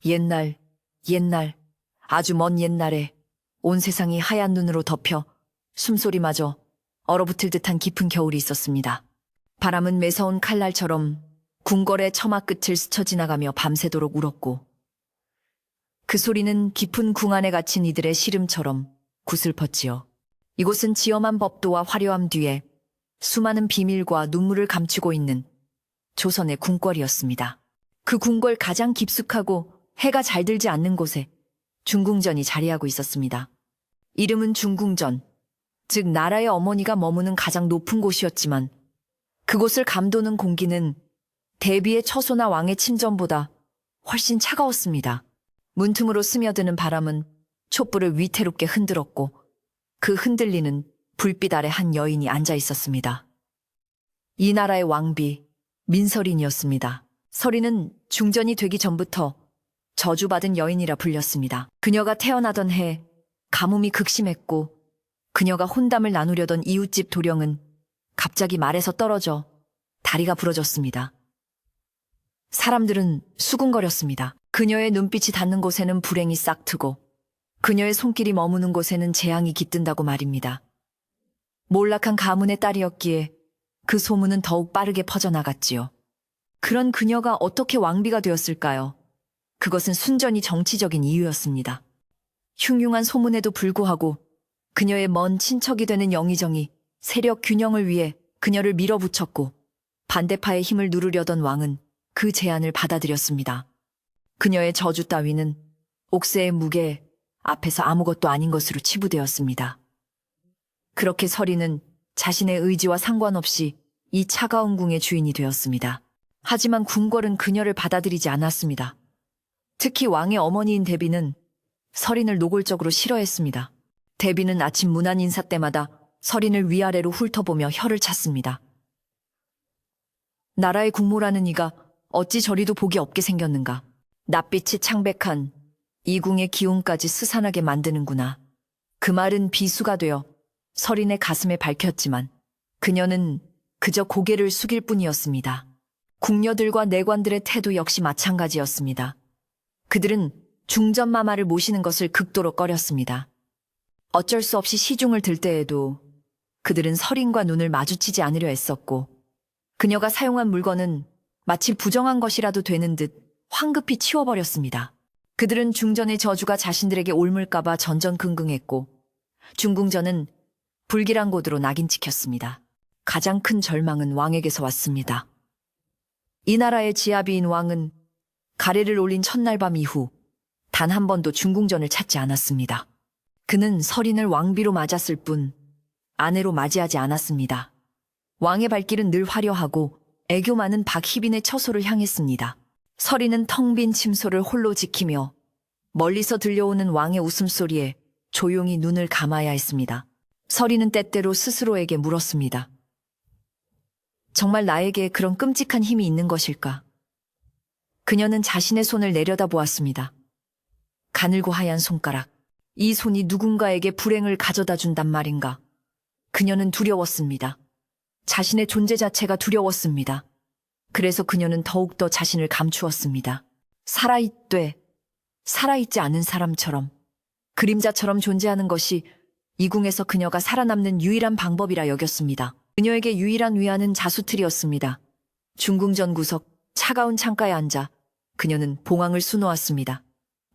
옛날, 아주 먼 옛날에 온 세상이 하얀 눈으로 덮여 숨소리마저 얼어붙을 듯한 깊은 겨울이 있었습니다. 바람은 매서운 칼날처럼 궁궐의 처마 끝을 스쳐 지나가며 밤새도록 울었고 그 소리는 깊은 궁 안에 갇힌 이들의 시름처럼 구슬펐지요. 이곳은 지엄한 법도와 화려함 뒤에 수많은 비밀과 눈물을 감추고 있는 조선의 궁궐이었습니다. 그 궁궐 가장 깊숙하고 해가 잘 들지 않는 곳에 중궁전이 자리하고 있었습니다. 이름은 중궁전, 즉 나라의 어머니가 머무는 가장 높은 곳이었지만 그곳을 감도는 공기는 대비의 처소나 왕의 침전보다 훨씬 차가웠습니다. 문틈으로 스며드는 바람은 촛불을 위태롭게 흔들었고 그 흔들리는 불빛 아래 한 여인이 앉아 있었습니다. 이 나라의 왕비 민설인이었습니다. 설인은 중전이 되기 전부터 저주받은 여인이라 불렸습니다. 그녀가 태어나던 해 가뭄이 극심했고 그녀가 혼담을 나누려던 이웃집 도령은 갑자기 말에서 떨어져 다리가 부러졌습니다. 사람들은 수군거렸습니다. 그녀의 눈빛이 닿는 곳에는 불행이 싹트고 그녀의 손길이 머무는 곳에는 재앙이 깃든다고 말입니다. 몰락한 가문의 딸이었기에 그 소문은 더욱 빠르게 퍼져나갔지요. 그런 그녀가 어떻게 왕비가 되었을까요? 그것은 순전히 정치적인 이유였습니다. 흉흉한 소문에도 불구하고 그녀의 먼 친척이 되는 영의정이 세력 균형을 위해 그녀를 밀어붙였고 반대파의 힘을 누르려던 왕은 그 제안을 받아들였습니다. 그녀의 저주 따위는 옥새의 무게 앞에서 아무것도 아닌 것으로 치부되었습니다. 그렇게 설인은 자신의 의지와 상관없이 이 차가운 궁의 주인이 되었습니다. 하지만 궁궐은 그녀를 받아들이지 않았습니다. 특히 왕의 어머니인 대비는 설인을 노골적으로 싫어했습니다. 대비는 아침 문안 인사 때마다 설인을 위아래로 훑어보며 혀를 찼습니다. 나라의 국모라는 이가 어찌 저리도 복이 없게 생겼는가. 낯빛이 창백한 이 궁의 기운까지 스산하게 만드는구나. 그 말은 비수가 되어 설인의 가슴에 밝혔지만 그녀는 그저 고개를 숙일 뿐이었습니다. 궁녀들과 내관들의 태도 역시 마찬가지였습니다. 그들은 중전마마를 모시는 것을 극도로 꺼렸습니다. 어쩔 수 없이 시중을 들 때에도 그들은 설인과 눈을 마주치지 않으려 애썼고 그녀가 사용한 물건은 마치 부정한 것이라도 되는 듯 황급히 치워버렸습니다. 그들은 중전의 저주가 자신들에게 옮을까봐 전전긍긍했고 중궁전은 불길한 곳으로 낙인 찍혔습니다. 가장 큰 절망은 왕에게서 왔습니다. 이 나라의 지아비인 왕은 가래를 올린 첫날 밤 이후 단 한 번도 중궁전을 찾지 않았습니다. 그는 설인을 왕비로 맞았을 뿐 아내로 맞이하지 않았습니다. 왕의 발길은 늘 화려하고 애교 많은 박희빈의 처소를 향했습니다. 설인은 텅 빈 침소를 홀로 지키며 멀리서 들려오는 왕의 웃음소리에 조용히 눈을 감아야 했습니다. 설인은 때때로 스스로에게 물었습니다. 정말 나에게 그런 끔찍한 힘이 있는 것일까? 그녀는 자신의 손을 내려다보았습니다. 가늘고 하얀 손가락. 이 손이 누군가에게 불행을 가져다 준단 말인가? 그녀는 두려웠습니다. 자신의 존재 자체가 두려웠습니다. 그래서 그녀는 더욱더 자신을 감추었습니다. 살아있지 않은 사람처럼, 그림자처럼 존재하는 것이 이 궁에서 그녀가 살아남는 유일한 방법이라 여겼습니다. 그녀에게 유일한 위안은 자수틀이었습니다. 중궁전 구석 차가운 창가에 앉아 그녀는 봉황을 수놓았습니다.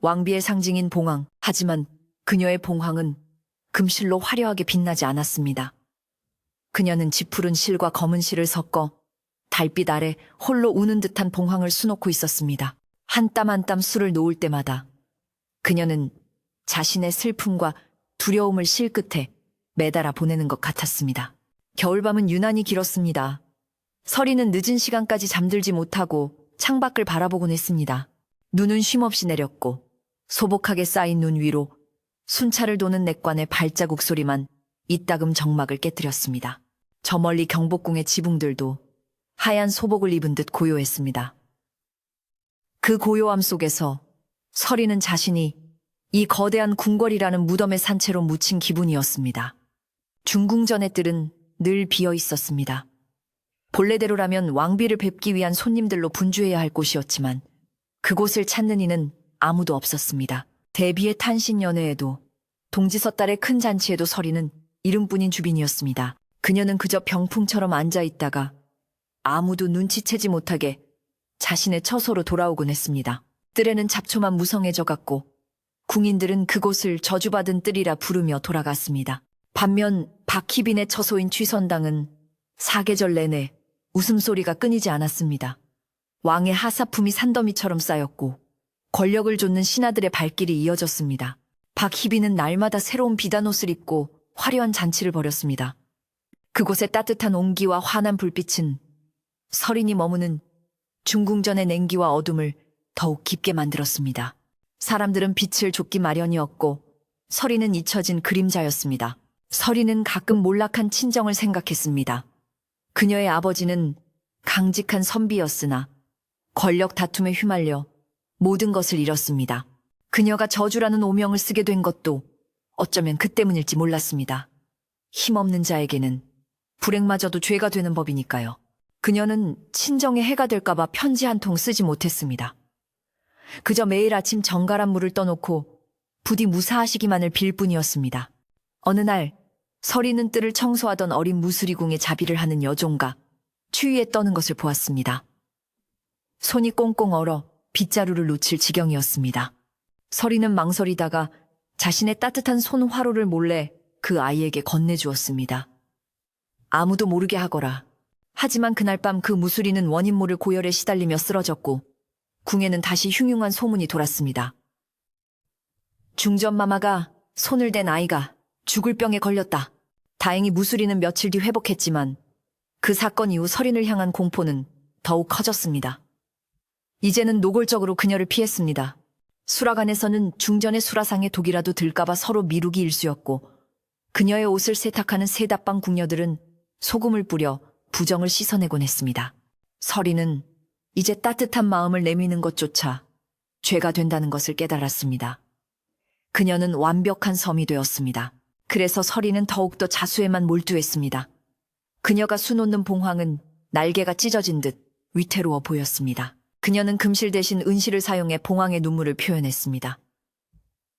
왕비의 상징인 봉황. 하지만 그녀의 봉황은 금실로 화려하게 빛나지 않았습니다. 그녀는 짙푸른 실과 검은 실을 섞어 달빛 아래 홀로 우는 듯한 봉황을 수놓고 있었습니다. 한 땀 한 땀 술을 놓을 때마다 그녀는 자신의 슬픔과 두려움을 실 끝에 매달아 보내는 것 같았습니다. 겨울밤은 유난히 길었습니다. 설이는 늦은 시간까지 잠들지 못하고 창밖을 바라보곤 했습니다. 눈은 쉼없이 내렸고 소복하게 쌓인 눈 위로 순찰을 도는 넥관의 발자국 소리만 이따금 정막을 깨뜨렸습니다. 저 멀리 경복궁의 지붕들도 하얀 소복을 입은 듯 고요했습니다. 그 고요함 속에서 설이는 자신이 이 거대한 궁궐이라는 무덤의 산채로 묻힌 기분이었습니다. 중궁전의 뜰은 늘 비어 있었습니다. 본래대로라면 왕비를 뵙기 위한 손님들로 분주해야 할 곳이었지만 그곳을 찾는 이는 아무도 없었습니다. 대비의 탄신 연회에도 동지섣달의 큰 잔치에도 서리는 이름뿐인 주빈이었습니다. 그녀는 그저 병풍처럼 앉아있다가 아무도 눈치채지 못하게 자신의 처소로 돌아오곤 했습니다. 뜰에는 잡초만 무성해져 갔고 궁인들은 그곳을 저주받은 뜰이라 부르며 돌아갔습니다. 반면 박희빈의 처소인 취선당은 사계절 내내 웃음소리가 끊이지 않았습니다. 왕의 하사품이 산더미처럼 쌓였고 권력을 좇는 신하들의 발길이 이어졌습니다. 박희빈은 날마다 새로운 비단옷을 입고 화려한 잔치를 벌였습니다. 그곳의 따뜻한 온기와 환한 불빛은 서린이 머무는 중궁전의 냉기와 어둠을 더욱 깊게 만들었습니다. 사람들은 빛을 쫓기 마련이었고 서린은 잊혀진 그림자였습니다. 서린은 가끔 몰락한 친정을 생각했습니다. 그녀의 아버지는 강직한 선비였으나 권력 다툼에 휘말려 모든 것을 잃었습니다. 그녀가 저주라는 오명을 쓰게 된 것도 어쩌면 그 때문일지 몰랐습니다. 힘없는 자에게는 불행마저도 죄가 되는 법이니까요. 그녀는 친정에 해가 될까봐 편지 한 통 쓰지 못했습니다. 그저 매일 아침 정갈한 물을 떠놓고 부디 무사하시기만을 빌 뿐이었습니다. 어느 날 서리는 뜰을 청소하던 어린 무수리궁에 자비를 하는 여종가 추위에 떠는 것을 보았습니다. 손이 꽁꽁 얼어 빗자루를 놓칠 지경이었습니다. 서리는 망설이다가 자신의 따뜻한 손 화로를 몰래 그 아이에게 건네주었습니다. 아무도 모르게 하거라. 하지만 그날 밤 그 무수리는 원인 모를 고열에 시달리며 쓰러졌고 궁에는 다시 흉흉한 소문이 돌았습니다. 중전마마가 손을 댄 아이가 죽을 병에 걸렸다. 다행히 무수리는 며칠 뒤 회복했지만 그 사건 이후 서린을 향한 공포는 더욱 커졌습니다. 이제는 노골적으로 그녀를 피했습니다. 수라관에서는 중전의 수라상에 독이라도 들까봐 서로 미루기 일쑤였고 그녀의 옷을 세탁하는 세답방 궁녀들은 소금을 뿌려 부정을 씻어내곤 했습니다. 서린은 이제 따뜻한 마음을 내미는 것조차 죄가 된다는 것을 깨달았습니다. 그녀는 완벽한 섬이 되었습니다. 그래서 서린은 더욱더 자수에만 몰두했습니다. 그녀가 수놓는 봉황은 날개가 찢어진 듯 위태로워 보였습니다. 그녀는 금실 대신 은실을 사용해 봉황의 눈물을 표현했습니다.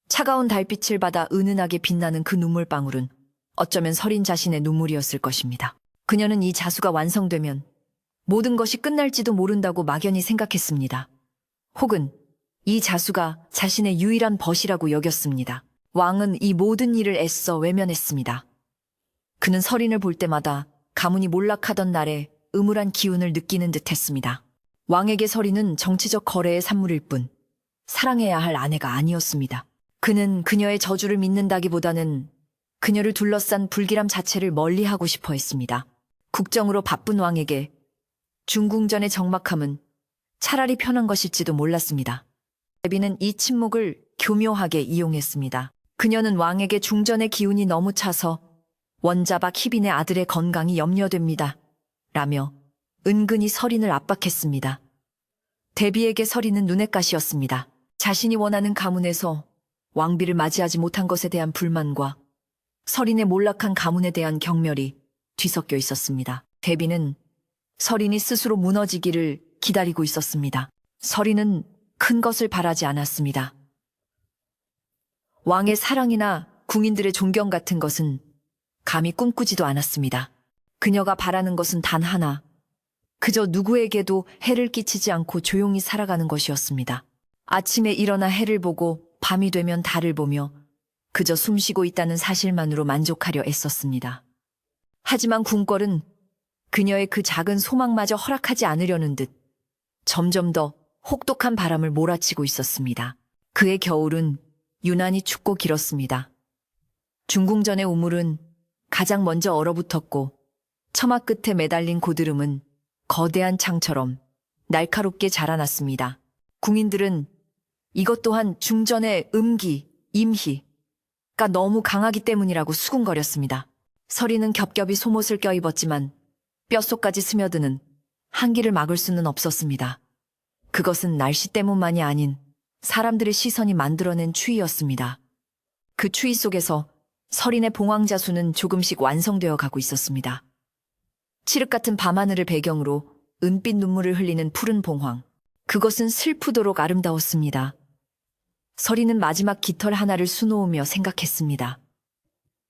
차가운 달빛을 받아 은은하게 빛나는 그 눈물방울은 어쩌면 서린 자신의 눈물이었을 것입니다. 그녀는 이 자수가 완성되면 모든 것이 끝날지도 모른다고 막연히 생각했습니다. 혹은 이 자수가 자신의 유일한 벗이라고 여겼습니다. 왕은 이 모든 일을 애써 외면했습니다. 그는 서린을 볼 때마다 가문이 몰락하던 날에 음울한 기운을 느끼는 듯했습니다. 왕에게 서린은 정치적 거래의 산물일 뿐 사랑해야 할 아내가 아니었습니다. 그는 그녀의 저주를 믿는다기보다는 그녀를 둘러싼 불길함 자체를 멀리하고 싶어 했습니다. 국정으로 바쁜 왕에게 중궁전의 적막함은 차라리 편한 것일지도 몰랐습니다. 대비는 이 침묵을 교묘하게 이용했습니다. 그녀는 왕에게 중전의 기운이 너무 차서 원자박 희빈의 아들의 건강이 염려됩니다. 라며 은근히 서린을 압박했습니다. 대비에게 서린은 눈엣 가시였습니다. 자신이 원하는 가문에서 왕비를 맞이하지 못한 것에 대한 불만과 서린의 몰락한 가문에 대한 경멸이 뒤섞여 있었습니다. 대비는 서린이 스스로 무너지기를 기다리고 있었습니다. 서린은 큰 것을 바라지 않았습니다. 왕의 사랑이나 궁인들의 존경 같은 것은 감히 꿈꾸지도 않았습니다. 그녀가 바라는 것은 단 하나, 그저 누구에게도 해를 끼치지 않고 조용히 살아가는 것이었습니다. 아침에 일어나 해를 보고 밤이 되면 달을 보며 그저 숨쉬고 있다는 사실만으로 만족하려 애썼습니다. 하지만 궁궐은 그녀의 그 작은 소망마저 허락하지 않으려는 듯 점점 더 혹독한 바람을 몰아치고 있었습니다. 그의 겨울은 유난히 춥고 길었습니다. 중궁전의 우물은 가장 먼저 얼어붙었고 처마 끝에 매달린 고드름은 거대한 창처럼 날카롭게 자라났습니다. 궁인들은 이것 또한 중전의 음기, 임희가 너무 강하기 때문이라고 수군거렸습니다. 서리는 겹겹이 속옷을 껴입었지만 뼛속까지 스며드는 한기를 막을 수는 없었습니다. 그것은 날씨 때문만이 아닌 사람들의 시선이 만들어낸 추위였습니다. 그 추위 속에서 서린의 봉황자수는 조금씩 완성되어 가고 있었습니다. 칠흑 같은 밤하늘을 배경으로 은빛 눈물을 흘리는 푸른 봉황. 그것은 슬프도록 아름다웠습니다. 서리는 마지막 깃털 하나를 수놓으며 생각했습니다.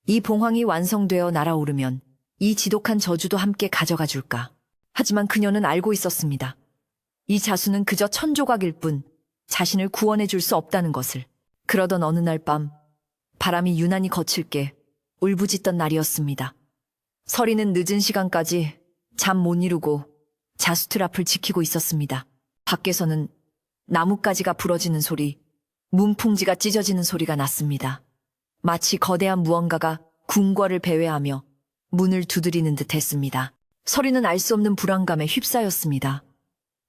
이 봉황이 완성되어 날아오르면 이 지독한 저주도 함께 가져가 줄까. 하지만 그녀는 알고 있었습니다. 이 자수는 그저 천조각일 뿐 자신을 구원해 줄 수 없다는 것을. 그러던 어느 날 밤, 바람이 유난히 거칠게 울부짖던 날이었습니다. 서리는 늦은 시간까지 잠 못 이루고 자수틀 앞을 지키고 있었습니다. 밖에서는 나뭇가지가 부러지는 소리, 문풍지가 찢어지는 소리가 났습니다. 마치 거대한 무언가가 궁궐을 배회하며 문을 두드리는 듯 했습니다. 서리는 알 수 없는 불안감에 휩싸였습니다.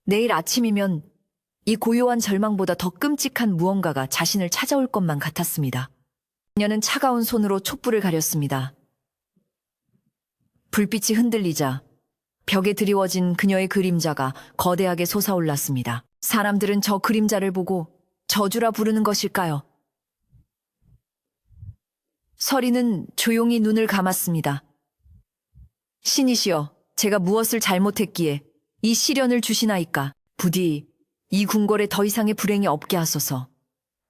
내일 아침이면 이 고요한 절망보다 더 끔찍한 무언가가 자신을 찾아올 것만 같았습니다. 그녀는 차가운 손으로 촛불을 가렸습니다. 불빛이 흔들리자 벽에 드리워진 그녀의 그림자가 거대하게 솟아올랐습니다. 사람들은 저 그림자를 보고 저주라 부르는 것일까요? 서리는 조용히 눈을 감았습니다. 신이시여, 제가 무엇을 잘못했기에 이 시련을 주시나이까. 부디 이 궁궐에 더 이상의 불행이 없게 하소서.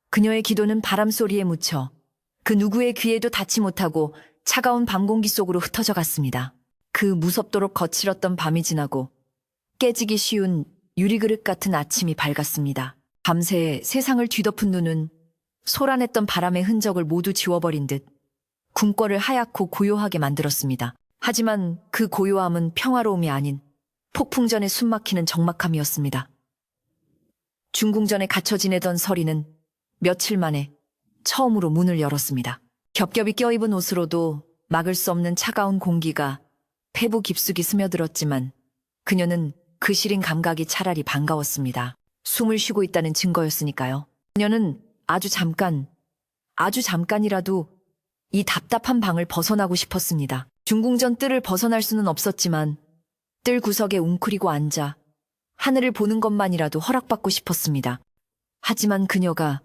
그녀의 기도는 바람소리에 묻혀 그 누구의 귀에도 닿지 못하고 차가운 밤 공기 속으로 흩어져 갔습니다. 그 무섭도록 거칠었던 밤이 지나고 깨지기 쉬운 유리그릇 같은 아침이 밝았습니다. 밤새 세상을 뒤덮은 눈은 소란했던 바람의 흔적을 모두 지워버린 듯 궁궐을 하얗고 고요하게 만들었습니다. 하지만 그 고요함은 평화로움이 아닌 폭풍전에 숨막히는 적막함이었습니다. 중궁전에 갇혀 지내던 서리는 며칠 만에 처음으로 문을 열었습니다. 겹겹이 껴입은 옷으로도 막을 수 없는 차가운 공기가 폐부 깊숙이 스며들었지만 그녀는 그 시린 감각이 차라리 반가웠습니다. 숨을 쉬고 있다는 증거였으니까요. 그녀는 아주 잠깐이라도 이 답답한 방을 벗어나고 싶었습니다. 중궁전 뜰을 벗어날 수는 없었지만 뜰 구석에 웅크리고 앉아 하늘을 보는 것만이라도 허락받고 싶었습니다. 하지만 그녀가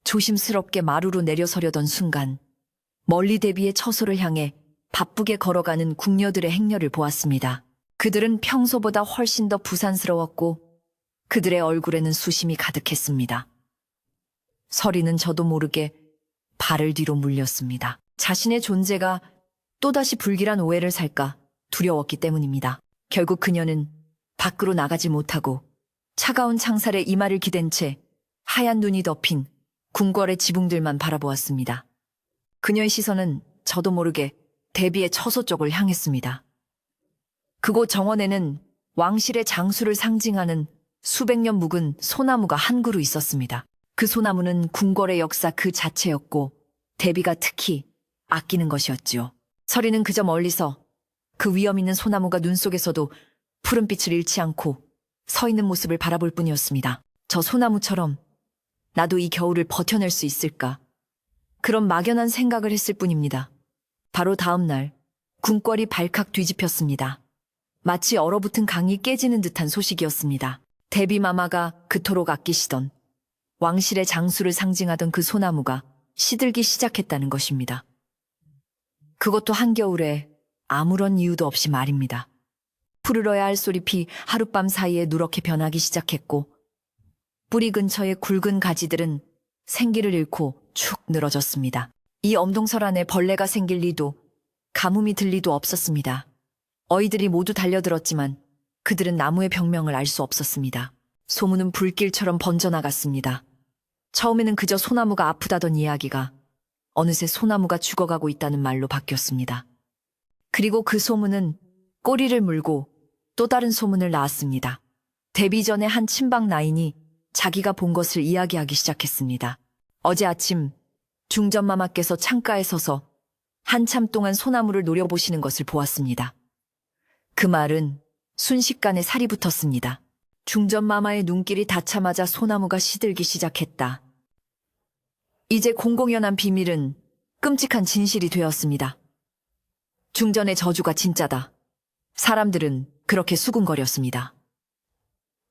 조심스럽게 마루로 내려서려던 순간 멀리 대비의 처소를 향해 바쁘게 걸어가는 궁녀들의 행렬을 보았습니다. 그들은 평소보다 훨씬 더 부산스러웠고 그들의 얼굴에는 수심이 가득했습니다. 서리는 저도 모르게 발을 뒤로 물렸습니다. 자신의 존재가 또다시 불길한 오해를 살까 두려웠기 때문입니다. 결국 그녀는 밖으로 나가지 못하고 차가운 창살에 이마를 기댄 채 하얀 눈이 덮인 궁궐의 지붕들만 바라보았습니다. 그녀의 시선은 저도 모르게 대비의 처소 쪽을 향했습니다. 그곳 정원에는 왕실의 장수를 상징하는 수백 년 묵은 소나무가 한 그루 있었습니다. 그 소나무는 궁궐의 역사 그 자체였고 대비가 특히 아끼는 것이었지요. 서리는 그저 멀리서 그 위험 있는 소나무가 눈 속에서도 푸른빛을 잃지 않고 서 있는 모습을 바라볼 뿐이었습니다. 저 소나무처럼 나도 이 겨울을 버텨낼 수 있을까? 그런 막연한 생각을 했을 뿐입니다. 바로 다음 날 궁궐이 발칵 뒤집혔습니다. 마치 얼어붙은 강이 깨지는 듯한 소식이었습니다. 대비마마가 그토록 아끼시던 왕실의 장수를 상징하던 그 소나무가 시들기 시작했다는 것입니다. 그것도 한겨울에 아무런 이유도 없이 말입니다. 푸르러야 할 쏘잎이 하룻밤 사이에 누렇게 변하기 시작했고 뿌리 근처의 굵은 가지들은 생기를 잃고 축 늘어졌습니다. 이 엄동설 안에 벌레가 생길 리도 가뭄이 들 리도 없었습니다. 어이들이 모두 달려들었지만 그들은 나무의 병명을 알 수 없었습니다. 소문은 불길처럼 번져나갔습니다. 처음에는 그저 소나무가 아프다던 이야기가 어느새 소나무가 죽어가고 있다는 말로 바뀌었습니다. 그리고 그 소문은 꼬리를 물고 또 다른 소문을 낳았습니다. 데뷔 전에 한 친박 나인이 자기가 본 것을 이야기하기 시작했습니다. 어제 아침 중전마마께서 창가에 서서 한참 동안 소나무를 노려보시는 것을 보았습니다. 그 말은 순식간에 살이 붙었습니다. 중전마마의 눈길이 닿자마자 소나무가 시들기 시작했다. 이제 공공연한 비밀은 끔찍한 진실이 되었습니다. 중전의 저주가 진짜다. 사람들은 그렇게 수군거렸습니다.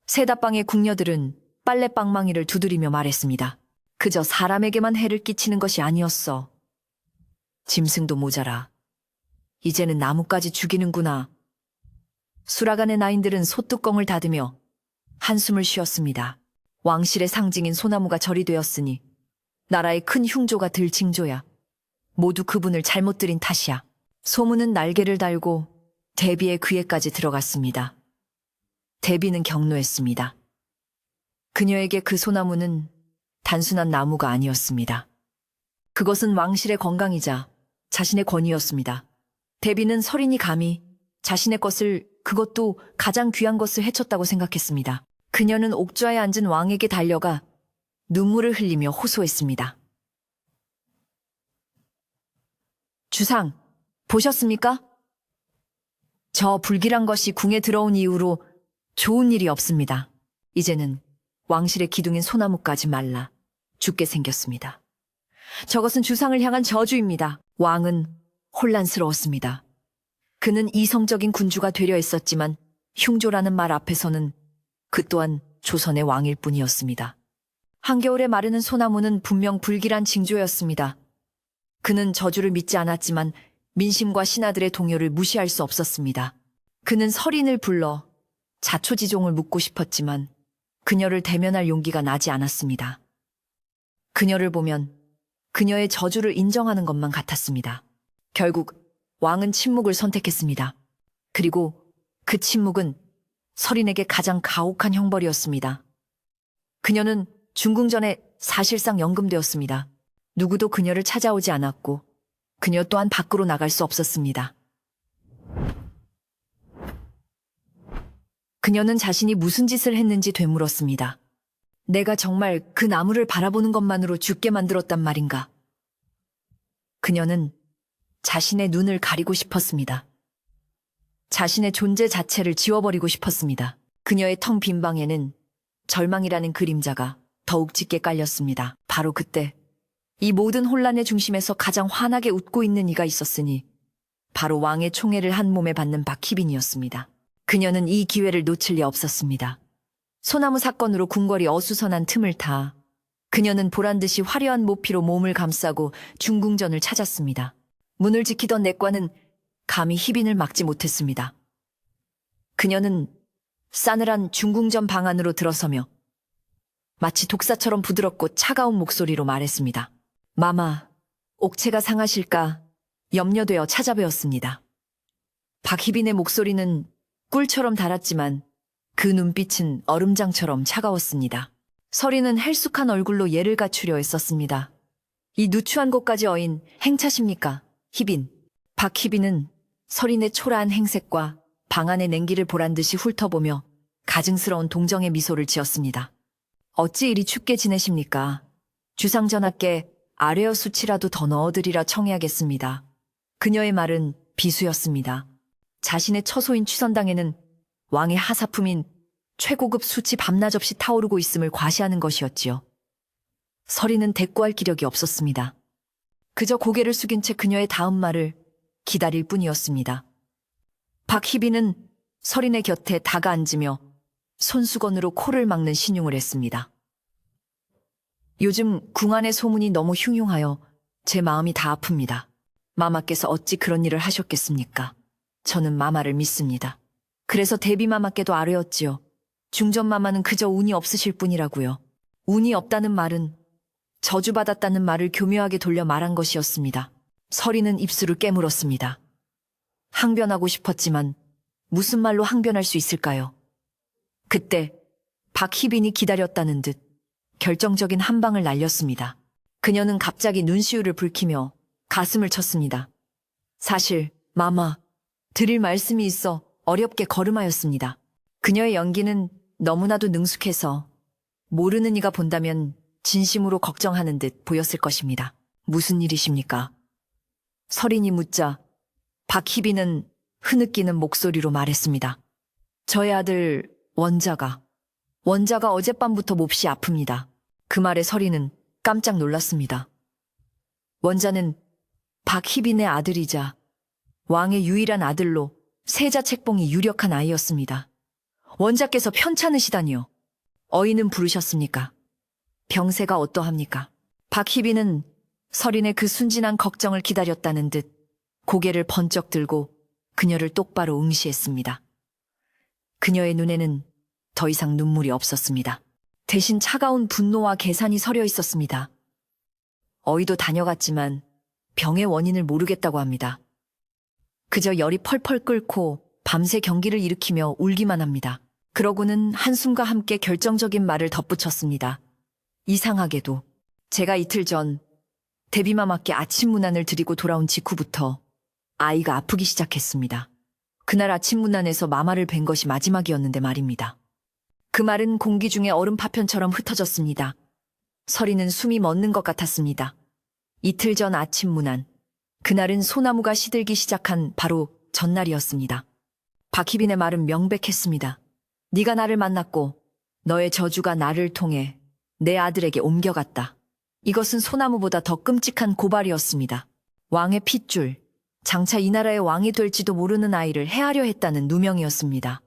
세다방의 궁녀들은 빨래방망이를 두드리며 말했습니다. 그저 사람에게만 해를 끼치는 것이 아니었어. 짐승도 모자라. 이제는 나무까지 죽이는구나. 수라간의 나인들은 소뚜껑을 닫으며 한숨을 쉬었습니다. 왕실의 상징인 소나무가 절이 되었으니 나라의 큰 흉조가 들 징조야. 모두 그분을 잘못 들인 탓이야. 소문은 날개를 달고 대비의 귀에까지 들어갔습니다. 대비는 경노했습니다. 그녀에게 그 소나무는 단순한 나무가 아니었습니다. 그것은 왕실의 건강이자 자신의 권위였습니다. 대비는 설인이 감히 자신의 것을, 그것도 가장 귀한 것을 해쳤다고 생각했습니다. 그녀는 옥좌에 앉은 왕에게 달려가 눈물을 흘리며 호소했습니다. 주상, 보셨습니까? 저 불길한 것이 궁에 들어온 이후로 좋은 일이 없습니다. 이제는 왕실의 기둥인 소나무까지 말라 죽게 생겼습니다. 저것은 주상을 향한 저주입니다. 왕은 혼란스러웠습니다. 그는 이성적인 군주가 되려 했었지만 흉조라는 말 앞에서는 그 또한 조선의 왕일 뿐이었습니다. 한겨울에 마르는 소나무는 분명 불길한 징조였습니다. 그는 저주를 믿지 않았지만 민심과 신하들의 동요를 무시할 수 없었습니다. 그는 설인을 불러 자초지종을 묻고 싶었지만 그녀를 대면할 용기가 나지 않았습니다. 그녀를 보면 그녀의 저주를 인정하는 것만 같았습니다. 결국 왕은 침묵을 선택했습니다. 그리고 그 침묵은 설인에게 가장 가혹한 형벌이었습니다. 그녀는 중궁전에 사실상 연금되었습니다. 누구도 그녀를 찾아오지 않았고 그녀 또한 밖으로 나갈 수 없었습니다. 그녀는 자신이 무슨 짓을 했는지 되물었습니다. 내가 정말 그 나무를 바라보는 것만으로 죽게 만들었단 말인가? 그녀는 자신의 눈을 가리고 싶었습니다. 자신의 존재 자체를 지워버리고 싶었습니다. 그녀의 텅 빈 방에는 절망이라는 그림자가 더욱 짙게 깔렸습니다. 바로 그때 이 모든 혼란의 중심에서 가장 환하게 웃고 있는 이가 있었으니 바로 왕의 총애를 한 몸에 받는 박희빈이었습니다. 그녀는 이 기회를 놓칠 리 없었습니다. 소나무 사건으로 궁궐이 어수선한 틈을 타 그녀는 보란듯이 화려한 모피로 몸을 감싸고 중궁전을 찾았습니다. 문을 지키던 내과는 감히 희빈을 막지 못했습니다. 그녀는 싸늘한 중궁전 방 안으로 들어서며 마치 독사처럼 부드럽고 차가운 목소리로 말했습니다. 마마, 옥체가 상하실까 염려되어 찾아뵈었습니다. 박희빈의 목소리는 꿀처럼 달았지만 그 눈빛은 얼음장처럼 차가웠습니다. 설이는 헬쑥한 얼굴로 예를 갖추려 애썼습니다. 이 누추한 곳까지 어인 행차십니까, 희빈? 박희빈은 설인의 초라한 행색과 방 안의 냉기를 보란듯이 훑어보며 가증스러운 동정의 미소를 지었습니다. 어찌 이리 춥게 지내십니까? 주상전하께 아뢰어 수치라도 더 넣어드리라 청해야겠습니다. 그녀의 말은 비수였습니다. 자신의 처소인 취선당에는 왕의 하사품인 최고급 수치 밤낮 없이 타오르고 있음을 과시하는 것이었지요. 설이는 대꾸할 기력이 없었습니다. 그저 고개를 숙인 채 그녀의 다음 말을 기다릴 뿐이었습니다. 박희빈은 설인의 곁에 다가앉으며 손수건으로 코를 막는 신용을 했습니다. 요즘 궁 안의 소문이 너무 흉흉하여 제 마음이 다 아픕니다. 마마께서 어찌 그런 일을 하셨겠습니까? 저는 마마를 믿습니다. 그래서 대비마마께도 아뢰었지요. 중전마마는 그저 운이 없으실 뿐이라고요. 운이 없다는 말은 저주받았다는 말을 교묘하게 돌려 말한 것이었습니다. 설이는 입술을 깨물었습니다. 항변하고 싶었지만 무슨 말로 항변할 수 있을까요? 그때 박희빈이 기다렸다는 듯 결정적인 한 방을 날렸습니다. 그녀는 갑자기 눈시울을 붉히며 가슴을 쳤습니다. 사실 마마, 드릴 말씀이 있어 어렵게 걸음하였습니다. 그녀의 연기는 너무나도 능숙해서 모르는 이가 본다면 진심으로 걱정하는 듯 보였을 것입니다. 무슨 일이십니까? 설인이 묻자 박희빈은 흐느끼는 목소리로 말했습니다. 저의 아들 원자가 어젯밤부터 몹시 아픕니다. 그 말에 설이는 깜짝 놀랐습니다. 원자는 박희빈의 아들이자 왕의 유일한 아들로 세자 책봉이 유력한 아이였습니다. 원자께서 편찮으시다니요. 어이는 부르셨습니까? 병세가 어떠합니까? 박희빈은 설인의 그 순진한 걱정을 기다렸다는 듯 고개를 번쩍 들고 그녀를 똑바로 응시했습니다. 그녀의 눈에는 더 이상 눈물이 없었습니다. 대신 차가운 분노와 계산이 서려 있었습니다. 어이도 다녀갔지만 병의 원인을 모르겠다고 합니다. 그저 열이 펄펄 끓고 밤새 경기를 일으키며 울기만 합니다. 그러고는 한숨과 함께 결정적인 말을 덧붙였습니다. 이상하게도 제가 이틀 전 데뷔마마께 아침 문안을 드리고 돌아온 직후부터 아이가 아프기 시작했습니다. 그날 아침 문안에서 마마를 뵌 것이 마지막이었는데 말입니다. 그 말은 공기 중에 얼음 파편처럼 흩어졌습니다. 서리는 숨이 멎는 것 같았습니다. 이틀 전 아침 문안. 그날은 소나무가 시들기 시작한 바로 전날이었습니다. 박희빈의 말은 명백했습니다. 네가 나를 만났고 너의 저주가 나를 통해 내 아들에게 옮겨갔다. 이것은 소나무보다 더 끔찍한 고발이었습니다. 왕의 핏줄, 장차 이 나라의 왕이 될지도 모르는 아이를 해하려 했다는 누명이었습니다.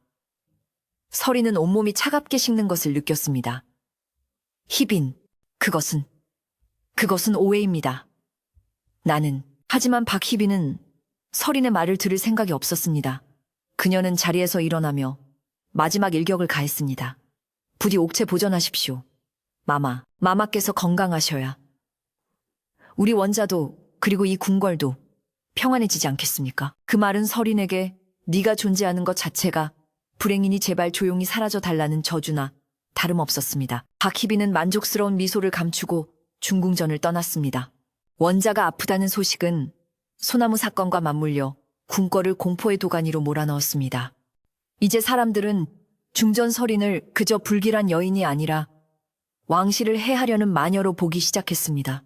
서리는 온몸이 차갑게 식는 것을 느꼈습니다. 희빈, 그것은 오해입니다. 하지만 박희빈은 서린의 말을 들을 생각이 없었습니다. 그녀는 자리에서 일어나며 마지막 일격을 가했습니다. 부디 옥체 보전하십시오. 마마께서 건강하셔야 우리 원자도 그리고 이 궁궐도 평안해지지 않겠습니까? 그 말은 서린에게 네가 존재하는 것 자체가 불행이니 제발 조용히 사라져 달라는 저주나 다름없었습니다. 박희빈은 만족스러운 미소를 감추고 중궁전을 떠났습니다. 원자가 아프다는 소식은 소나무 사건과 맞물려 궁궐을 공포의 도가니로 몰아넣었습니다. 이제 사람들은 중전 서린을 그저 불길한 여인이 아니라 왕실을 해하려는 마녀로 보기 시작했습니다.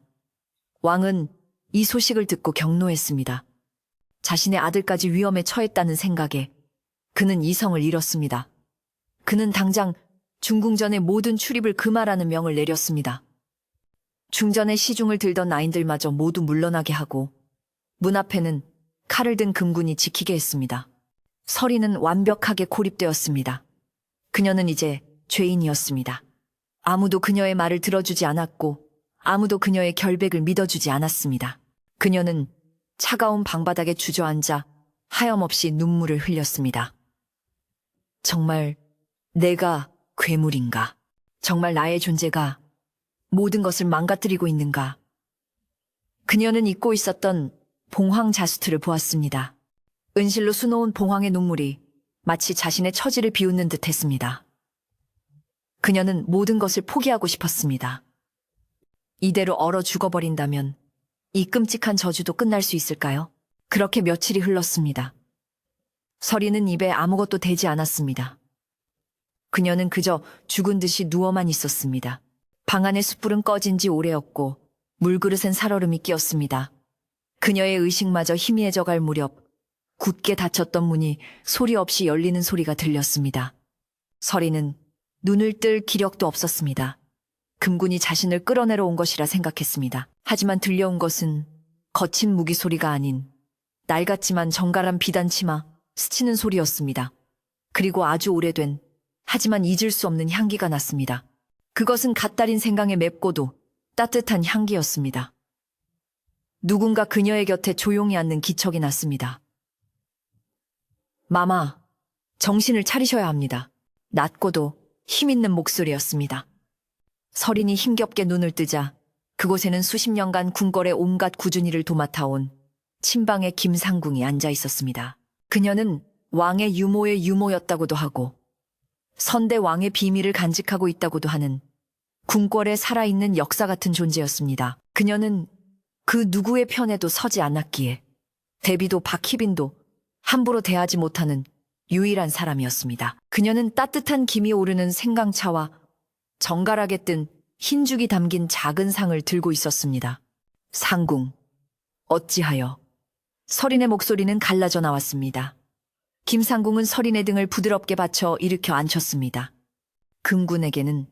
왕은 이 소식을 듣고 경노했습니다. 자신의 아들까지 위험에 처했다는 생각에 그는 이성을 잃었습니다. 그는 당장 중궁전의 모든 출입을 금하라는 명을 내렸습니다. 중전의 시중을 들던 나인들마저 모두 물러나게 하고 문 앞에는 칼을 든 금군이 지키게 했습니다. 서리는 완벽하게 고립되었습니다. 그녀는 이제 죄인이었습니다. 아무도 그녀의 말을 들어주지 않았고 아무도 그녀의 결백을 믿어주지 않았습니다. 그녀는 차가운 방바닥에 주저앉아 하염없이 눈물을 흘렸습니다. 정말 내가 괴물인가? 정말 나의 존재가 모든 것을 망가뜨리고 있는가? 그녀는 잊고 있었던 봉황 자수트를 보았습니다. 은실로 수놓은 봉황의 눈물이 마치 자신의 처지를 비웃는 듯 했습니다. 그녀는 모든 것을 포기하고 싶었습니다. 이대로 얼어 죽어버린다면 이 끔찍한 저주도 끝날 수 있을까요? 그렇게 며칠이 흘렀습니다. 서리는 입에 아무것도 대지 않았습니다. 그녀는 그저 죽은 듯이 누워만 있었습니다. 방 안의 숯불은 꺼진 지 오래였고 물그릇엔 살얼음이 끼었습니다. 그녀의 의식마저 희미해져갈 무렵 굳게 닫혔던 문이 소리 없이 열리는 소리가 들렸습니다. 서리는 눈을 뜰 기력도 없었습니다. 금군이 자신을 끌어내려 온 것이라 생각했습니다. 하지만 들려온 것은 거친 무기 소리가 아닌 낡았지만 정갈한 비단 치마 스치는 소리였습니다. 그리고 아주 오래된 하지만 잊을 수 없는 향기가 났습니다. 그것은 갓 달인 생강의 맵고도 따뜻한 향기였습니다. 누군가 그녀의 곁에 조용히 앉는 기척이 났습니다. 마마, 정신을 차리셔야 합니다. 낮고도 힘있는 목소리였습니다. 서린이 힘겹게 눈을 뜨자 그곳에는 수십 년간 궁궐의 온갖 꾸준히를 도맡아온 친방의 김상궁이 앉아 있었습니다. 그녀는 왕의 유모의 유모였다고도 하고 선대 왕의 비밀을 간직하고 있다고도 하는 궁궐에 살아있는 역사 같은 존재였습니다. 그녀는 그 누구의 편에도 서지 않았기에 데뷔도 박희빈도 함부로 대하지 못하는 유일한 사람이었습니다. 그녀는 따뜻한 김이 오르는 생강차와 정갈하게 뜬 흰죽이 담긴 작은 상을 들고 있었습니다. 상궁, 어찌하여? 서린의 목소리는 갈라져 나왔습니다. 김상궁은 서린의 등을 부드럽게 받쳐 일으켜 앉혔습니다. 금군에게는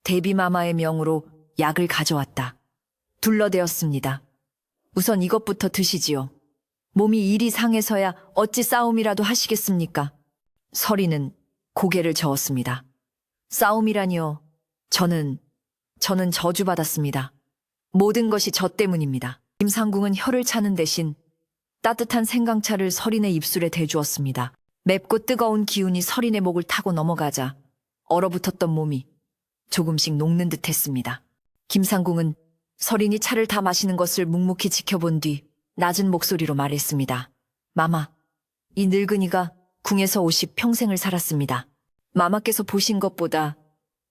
데뷔마마의 명으로 약을 가져왔다. 둘러대었습니다. 우선 이것부터 드시지요. 몸이 이리 상해서야 어찌 싸움이라도 하시겠습니까? 서린은 고개를 저었습니다. 싸움이라니요. 저는 저주받았습니다. 모든 것이 저 때문입니다. 김상궁은 혀를 차는 대신 따뜻한 생강차를 서린의 입술에 대주었습니다. 맵고 뜨거운 기운이 서린의 목을 타고 넘어가자 얼어붙었던 몸이 조금씩 녹는 듯 했습니다. 김상궁은 서린이 차를 다 마시는 것을 묵묵히 지켜본 뒤 낮은 목소리로 말했습니다. 마마, 이 늙은이가 궁에서 50평생을 살았습니다. 마마께서 보신 것보다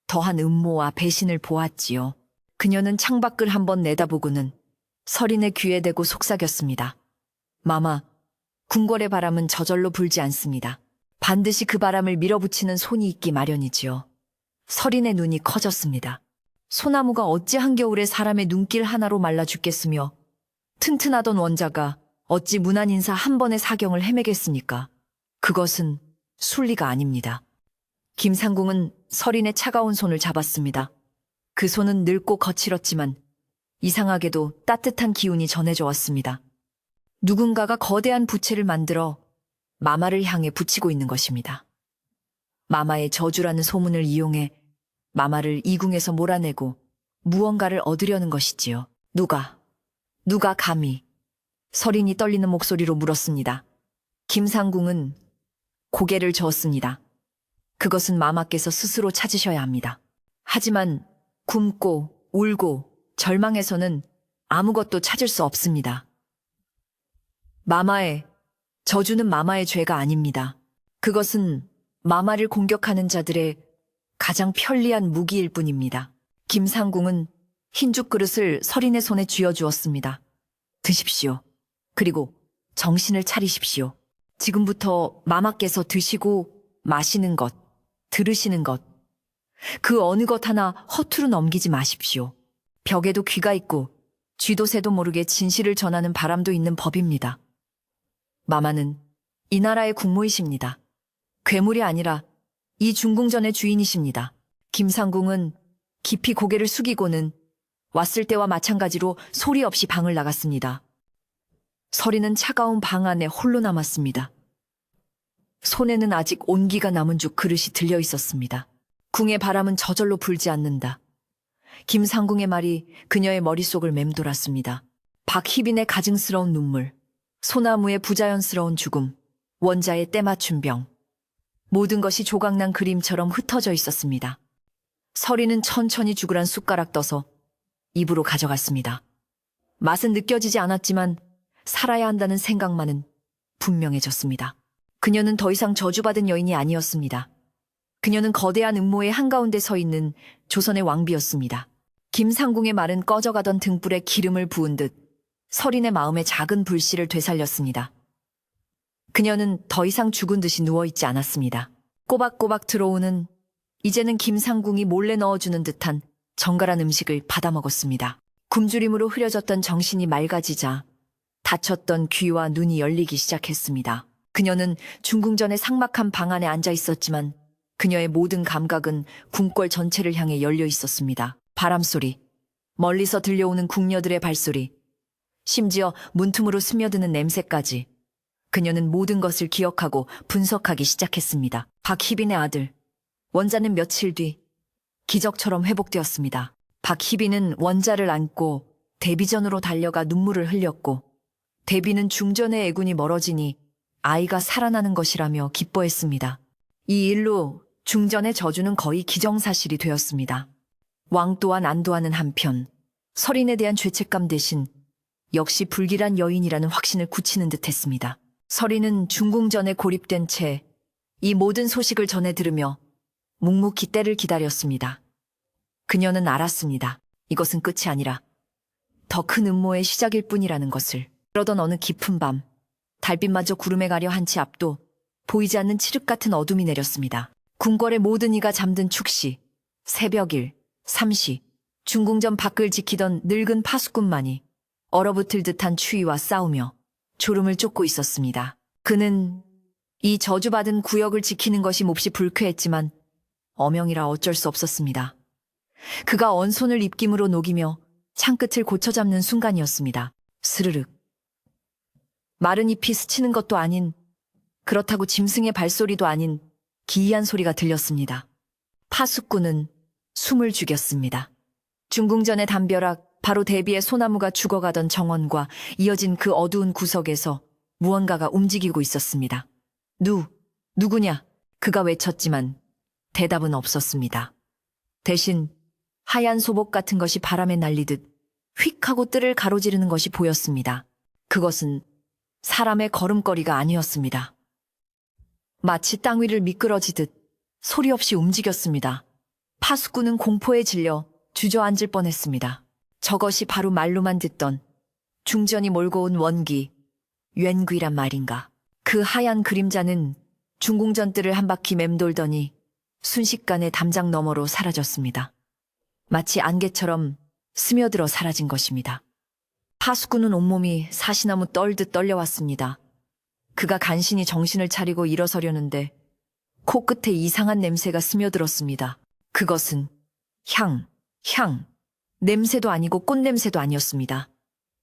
더한 음모와 배신을 보았지요. 그녀는 창밖을 한번 내다보고는 서린의 귀에 대고 속삭였습니다. 마마, 궁궐의 바람은 저절로 불지 않습니다. 반드시 그 바람을 밀어붙이는 손이 있기 마련이지요. 서린의 눈이 커졌습니다. 소나무가 어찌 한겨울에 사람의 눈길 하나로 말라 죽겠으며 튼튼하던 원자가 어찌 무난인사 한 번의 사경을 헤매겠습니까? 그것은 순리가 아닙니다. 김상궁은 서린의 차가운 손을 잡았습니다. 그 손은 늙고 거칠었지만 이상하게도 따뜻한 기운이 전해져 왔습니다. 누군가가 거대한 부채를 만들어 마마를 향해 붙이고 있는 것입니다. 마마의 저주라는 소문을 이용해 마마를 이궁에서 몰아내고 무언가를 얻으려는 것이지요. 누가 감히? 서린이 떨리는 목소리로 물었습니다. 김상궁은 고개를 저었습니다. 그것은 마마께서 스스로 찾으셔야 합니다. 하지만 굶고 울고 절망해서는 아무것도 찾을 수 없습니다. 마마의 저주는 마마의 죄가 아닙니다. 그것은 마마를 공격하는 자들의 가장 편리한 무기일 뿐입니다. 김상궁은 흰죽 그릇을 서린의 손에 쥐어주었습니다. 드십시오. 그리고 정신을 차리십시오. 지금부터 마마께서 드시고 마시는 것, 들으시는 것, 그 어느 것 하나 허투루 넘기지 마십시오. 벽에도 귀가 있고 쥐도 새도 모르게 진실을 전하는 바람도 있는 법입니다. 마마는 이 나라의 국모이십니다. 괴물이 아니라 이 중궁전의 주인이십니다. 김상궁은 깊이 고개를 숙이고는 왔을 때와 마찬가지로 소리 없이 방을 나갔습니다. 서린은 차가운 방 안에 홀로 남았습니다. 손에는 아직 온기가 남은 죽 그릇이 들려 있었습니다. 궁의 바람은 저절로 불지 않는다. 김상궁의 말이 그녀의 머릿속을 맴돌았습니다. 박희빈의 가증스러운 눈물, 소나무의 부자연스러운 죽음, 원자의 때맞춘 병. 모든 것이 조각난 그림처럼 흩어져 있었습니다. 서린은 천천히 죽으란 숟가락 떠서 입으로 가져갔습니다. 맛은 느껴지지 않았지만 살아야 한다는 생각만은 분명해졌습니다. 그녀는 더 이상 저주받은 여인이 아니었습니다. 그녀는 거대한 음모의 한가운데 서 있는 조선의 왕비였습니다. 김상궁의 말은 꺼져가던 등불에 기름을 부은 듯 서린의 마음에 작은 불씨를 되살렸습니다. 그녀는 더 이상 죽은 듯이 누워있지 않았습니다. 꼬박꼬박 들어오는 이제는 김상궁이 몰래 넣어주는 듯한 정갈한 음식을 받아먹었습니다. 굶주림으로 흐려졌던 정신이 맑아지자 닫혔던 귀와 눈이 열리기 시작했습니다. 그녀는 중궁전의 삭막한 방 안에 앉아 있었지만 그녀의 모든 감각은 궁궐 전체를 향해 열려 있었습니다. 바람소리, 멀리서 들려오는 궁녀들의 발소리, 심지어 문틈으로 스며드는 냄새까지 그녀는 모든 것을 기억하고 분석하기 시작했습니다. 박희빈의 아들, 원자는 며칠 뒤 기적처럼 회복되었습니다. 박희빈은 원자를 안고 대비전으로 달려가 눈물을 흘렸고 대비는 중전의 애군이 멀어지니 아이가 살아나는 것이라며 기뻐했습니다. 이 일로 중전의 저주는 거의 기정사실이 되었습니다. 왕 또한 안도하는 한편 서린에 대한 죄책감 대신 역시 불길한 여인이라는 확신을 굳히는 듯했습니다. 서린은 중궁전에 고립된 채 이 모든 소식을 전해 들으며 묵묵히 때를 기다렸습니다. 그녀는 알았습니다. 이것은 끝이 아니라 더 큰 음모의 시작일 뿐이라는 것을. 그러던 어느 깊은 밤, 달빛마저 구름에 가려 한치 앞도 보이지 않는 칠흑 같은 어둠이 내렸습니다. 궁궐의 모든 이가 잠든 축시, 새벽일, 삼시, 중궁전 밖을 지키던 늙은 파수꾼만이 얼어붙을 듯한 추위와 싸우며 졸음을 쫓고 있었습니다. 그는 이 저주받은 구역을 지키는 것이 몹시 불쾌했지만 어명이라 어쩔 수 없었습니다. 그가 언손을 입김으로 녹이며 창끝을 고쳐잡는 순간이었습니다. 스르륵. 마른 잎이 스치는 것도 아닌, 그렇다고 짐승의 발소리도 아닌 기이한 소리가 들렸습니다. 파수꾼은 숨을 죽였습니다. 중궁전의 담벼락, 바로 대비의 소나무가 죽어가던 정원과 이어진 그 어두운 구석에서 무언가가 움직이고 있었습니다. 누구냐? 그가 외쳤지만 대답은 없었습니다. 대신 하얀 소복 같은 것이 바람에 날리듯 휙 하고 뜰을 가로지르는 것이 보였습니다. 그것은 사람의 걸음걸이가 아니었습니다. 마치 땅 위를 미끄러지듯 소리 없이 움직였습니다. 파수꾼은 공포에 질려 주저앉을 뻔했습니다. 저것이 바로 말로만 듣던 중전이 몰고 온 원기, 웬귀란 말인가. 그 하얀 그림자는 중궁전뜰을 한 바퀴 맴돌더니 순식간에 담장 너머로 사라졌습니다. 마치 안개처럼 스며들어 사라진 것입니다. 파수꾼은 온몸이 사시나무 떨듯 떨려왔습니다. 그가 간신히 정신을 차리고 일어서려는데 코끝에 이상한 냄새가 스며들었습니다. 그것은 향. 냄새도 아니고 꽃냄새도 아니었습니다.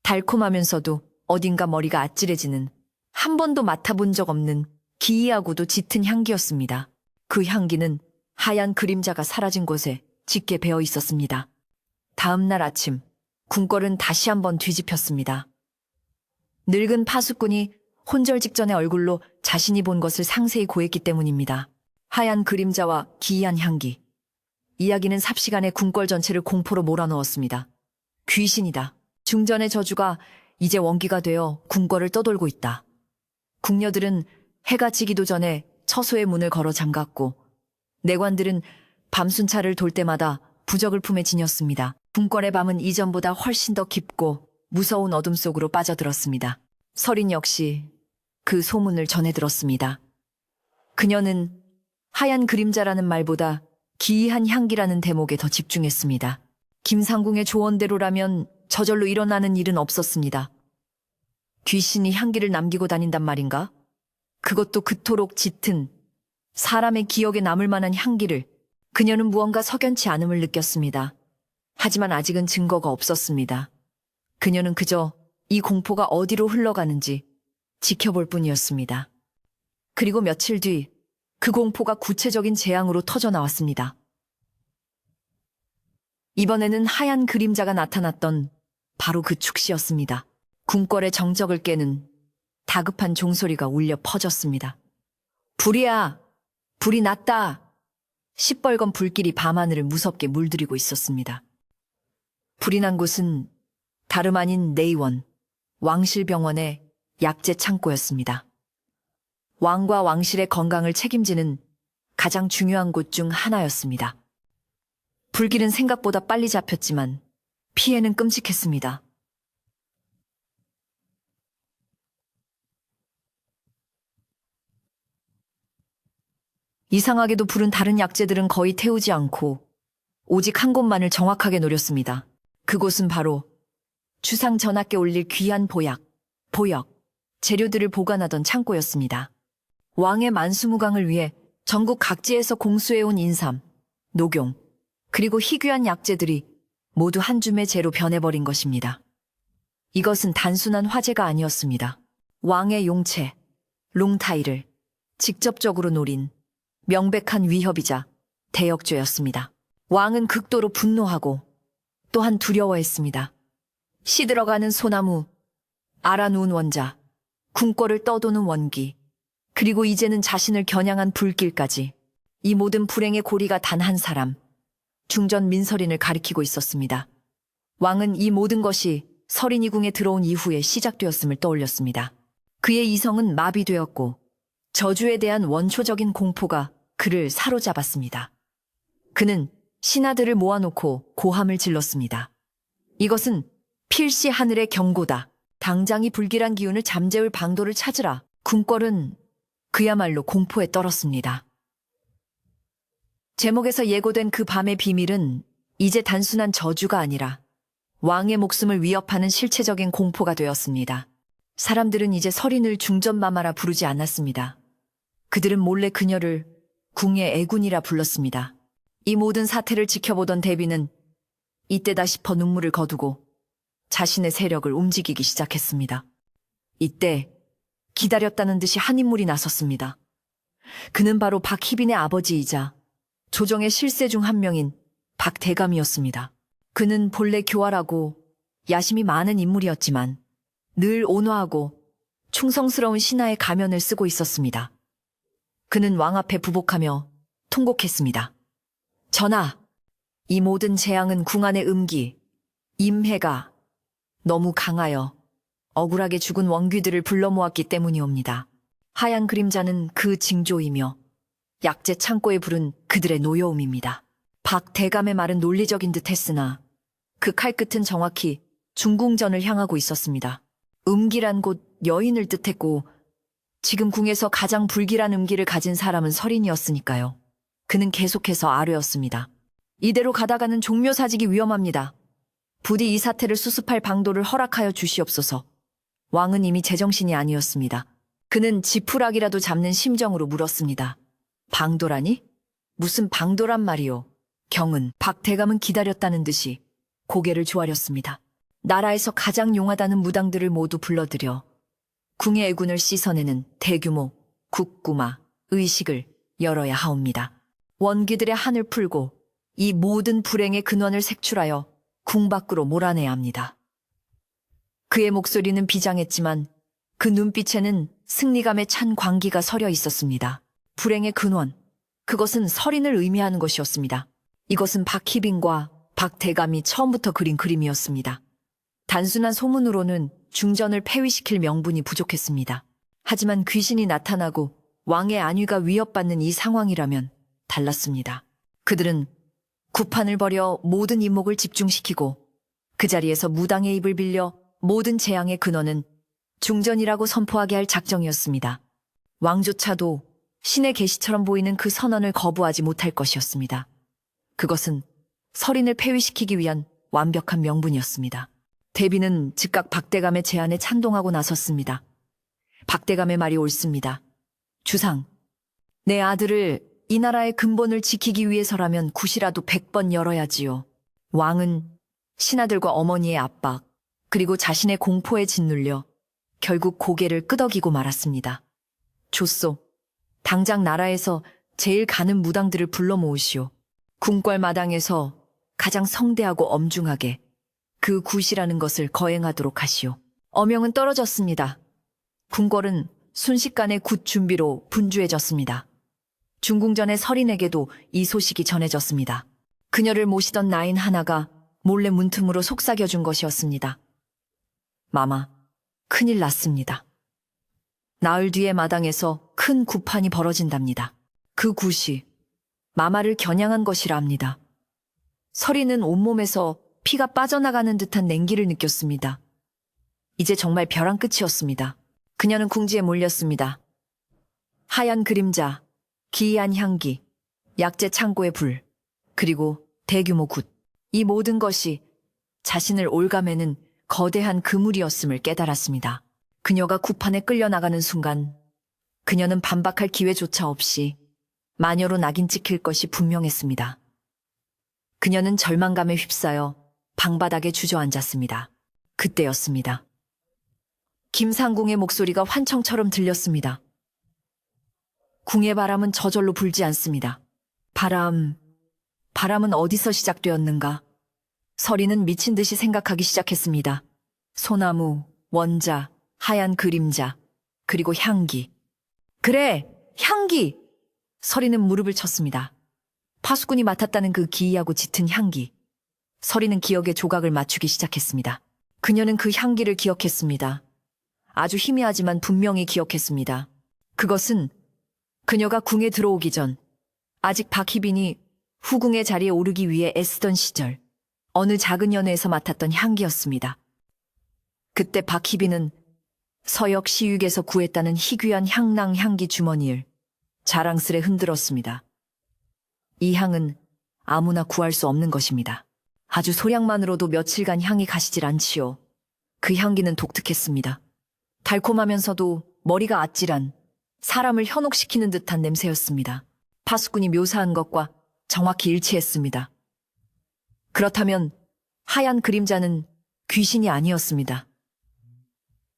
달콤하면서도 어딘가 머리가 아찔해지는, 한 번도 맡아본 적 없는 기이하고도 짙은 향기였습니다. 그 향기는 하얀 그림자가 사라진 곳에 짙게 배어 있었습니다. 다음 날 아침, 궁궐은 다시 한번 뒤집혔습니다. 늙은 파수꾼이 혼절 직전의 얼굴로 자신이 본 것을 상세히 고했기 때문입니다. 하얀 그림자와 기이한 향기. 이야기는 삽시간에 궁궐 전체를 공포로 몰아넣었습니다. 귀신이다. 중전의 저주가 이제 원기가 되어 궁궐을 떠돌고 있다. 궁녀들은 해가 지기도 전에 처소의 문을 걸어 잠갔고 내관들은 밤순찰을 돌 때마다 부적을 품에 지녔습니다. 궁궐의 밤은 이전보다 훨씬 더 깊고 무서운 어둠 속으로 빠져들었습니다. 설인 역시 그 소문을 전해 들었습니다. 그녀는 하얀 그림자라는 말보다 기이한 향기라는 대목에 더 집중했습니다. 김상궁의 조언대로라면 저절로 일어나는 일은 없었습니다. 귀신이 향기를 남기고 다닌단 말인가? 그것도 그토록 짙은, 사람의 기억에 남을 만한 향기를. 그녀는 무언가 석연치 않음을 느꼈습니다. 하지만 아직은 증거가 없었습니다. 그녀는 그저 이 공포가 어디로 흘러가는지 지켜볼 뿐이었습니다. 그리고 며칠 뒤 그 공포가 구체적인 재앙으로 터져나왔습니다. 이번에는 하얀 그림자가 나타났던 바로 그 축시였습니다. 궁궐의 정적을 깨는 다급한 종소리가 울려 퍼졌습니다. 불이야! 불이 났다! 시뻘건 불길이 밤하늘을 무섭게 물들이고 있었습니다. 불이 난 곳은 다름 아닌 내의원, 왕실병원의 약재 창고였습니다. 왕과 왕실의 건강을 책임지는 가장 중요한 곳 중 하나였습니다. 불길은 생각보다 빨리 잡혔지만 피해는 끔찍했습니다. 이상하게도 불은 다른 약재들은 거의 태우지 않고 오직 한 곳만을 정확하게 노렸습니다. 그곳은 바로 주상 전하께 올릴 귀한 보역, 재료들을 보관하던 창고였습니다. 왕의 만수무강을 위해 전국 각지에서 공수해온 인삼, 녹용, 그리고 희귀한 약재들이 모두 한 줌의 재로 변해버린 것입니다. 이것은 단순한 화재가 아니었습니다. 왕의 용체, 롱타이를 직접적으로 노린 명백한 위협이자 대역죄였습니다. 왕은 극도로 분노하고 또한 두려워했습니다. 시들어가는 소나무, 알아누운 원자, 궁궐을 떠도는 원기, 그리고 이제는 자신을 겨냥한 불길까지, 이 모든 불행의 고리가 단 한 사람, 중전 민서린을 가리키고 있었습니다. 왕은 이 모든 것이 서린이 궁에 들어온 이후에 시작되었음을 떠올렸습니다. 그의 이성은 마비되었고 저주에 대한 원초적인 공포가 그를 사로잡았습니다. 그는 신하들을 모아놓고 고함을 질렀습니다. 이것은 필시 하늘의 경고다. 당장 이 불길한 기운을 잠재울 방도를 찾으라. 궁궐은 그야말로 공포에 떨었습니다. 제목에서 예고된 그 밤의 비밀은 이제 단순한 저주가 아니라 왕의 목숨을 위협하는 실체적인 공포가 되었습니다. 사람들은 이제 서린을 중전마마라 부르지 않았습니다. 그들은 몰래 그녀를 궁의 애군이라 불렀습니다. 이 모든 사태를 지켜보던 대비는 이때다 싶어 눈물을 거두고 자신의 세력을 움직이기 시작했습니다. 이때 기다렸다는 듯이 한 인물이 나섰습니다. 그는 바로 박희빈의 아버지이자 조정의 실세 중 한 명인 박대감이었습니다. 그는 본래 교활하고 야심이 많은 인물이었지만 늘 온화하고 충성스러운 신하의 가면을 쓰고 있었습니다. 그는 왕 앞에 부복하며 통곡했습니다. 전하, 이 모든 재앙은 궁안의 음기, 임해가 너무 강하여 억울하게 죽은 원귀들을 불러 모았기 때문이옵니다. 하얀 그림자는 그 징조이며 약재 창고에 부른 그들의 노여움입니다. 박 대감의 말은 논리적인 듯 했으나 그 칼끝은 정확히 중궁전을 향하고 있었습니다. 음기란 곧 여인을 뜻했고 지금 궁에서 가장 불길한 음기를 가진 사람은 설인이었으니까요. 그는 계속해서 아뢰었습니다. 이대로 가다가는 종묘사직이 위험합니다. 부디 이 사태를 수습할 방도를 허락하여 주시옵소서. 왕은 이미 제정신이 아니었습니다. 그는 지푸라기라도 잡는 심정으로 물었습니다. 방도라니? 무슨 방도란 말이오? 경은 박 대감은 기다렸다는 듯이 고개를 조아렸습니다. 나라에서 가장 용하다는 무당들을 모두 불러들여 궁의 애군을 씻어내는 대규모 국구마, 의식을 열어야 하옵니다. 원귀들의 한을 풀고 이 모든 불행의 근원을 색출하여 궁 밖으로 몰아내야 합니다. 그의 목소리는 비장했지만 그 눈빛에는 승리감에 찬 광기가 서려 있었습니다. 불행의 근원, 그것은 설인을 의미하는 것이었습니다. 이것은 박희빈과 박 대감이 처음부터 그린 그림이었습니다. 단순한 소문으로는 중전을 폐위시킬 명분이 부족했습니다. 하지만 귀신이 나타나고 왕의 안위가 위협받는 이 상황이라면 달랐습니다. 그들은 구판을 벌여 모든 임목을 집중시키고 그 자리에서 무당의 입을 빌려 모든 재앙의 근원은 중전이라고 선포하게 할 작정이었습니다. 왕조차도 신의 계시처럼 보이는 그 선언을 거부하지 못할 것이었습니다. 그것은 설인을 폐위시키기 위한 완벽한 명분이었습니다. 대비는 즉각 박대감의 제안에 찬동하고 나섰습니다. 박대감의 말이 옳습니다. 주상, 내 아들을 이 나라의 근본을 지키기 위해서라면 굿이라도 100번 열어야지요. 왕은 신하들과 어머니의 압박, 그리고 자신의 공포에 짓눌려 결국 고개를 끄덕이고 말았습니다. 좋소, 당장 나라에서 제일 가는 무당들을 불러 모으시오. 궁궐 마당에서 가장 성대하고 엄중하게 그 굿이라는 것을 거행하도록 하시오. 어명은 떨어졌습니다. 궁궐은 순식간에 굿 준비로 분주해졌습니다. 중궁전의 설인에게도 이 소식이 전해졌습니다. 그녀를 모시던 나인 하나가 몰래 문틈으로 속삭여준 것이었습니다. 마마, 큰일 났습니다. 나흘 뒤에 마당에서 큰 구판이 벌어진답니다. 그 굿이 마마를 겨냥한 것이라 합니다. 설인은 온몸에서 피가 빠져나가는 듯한 냉기를 느꼈습니다. 이제 정말 벼랑 끝이었습니다. 그녀는 궁지에 몰렸습니다. 하얀 그림자, 기이한 향기, 약재 창고의 불, 그리고 대규모 굿. 이 모든 것이 자신을 올가매는 거대한 그물이었음을 깨달았습니다. 그녀가 구판에 끌려나가는 순간 그녀는 반박할 기회조차 없이 마녀로 낙인 찍힐 것이 분명했습니다. 그녀는 절망감에 휩싸여 방바닥에 주저앉았습니다. 그때였습니다. 김상궁의 목소리가 환청처럼 들렸습니다. 궁의 바람은 저절로 불지 않습니다. 바람은 어디서 시작되었는가? 설이는 미친 듯이 생각하기 시작했습니다. 소나무, 원자, 하얀 그림자, 그리고 향기. 그래, 향기! 설이는 무릎을 쳤습니다. 파수꾼이 맡았다는 그 기이하고 짙은 향기. 설이는 기억의 조각을 맞추기 시작했습니다. 그녀는 그 향기를 기억했습니다. 아주 희미하지만 분명히 기억했습니다. 그것은 그녀가 궁에 들어오기 전 아직 박희빈이 후궁의 자리에 오르기 위해 애쓰던 시절 어느 작은 연회에서 맡았던 향기였습니다. 그때 박희빈은 서역 시육에서 구했다는 희귀한 향낭 향기 주머니를 자랑스레 흔들었습니다. 이 향은 아무나 구할 수 없는 것입니다. 아주 소량만으로도 며칠간 향이 가시질 않지요. 그 향기는 독특했습니다. 달콤하면서도 머리가 아찔한 사람을 현혹시키는 듯한 냄새였습니다. 파수꾼이 묘사한 것과 정확히 일치했습니다. 그렇다면 하얀 그림자는 귀신이 아니었습니다.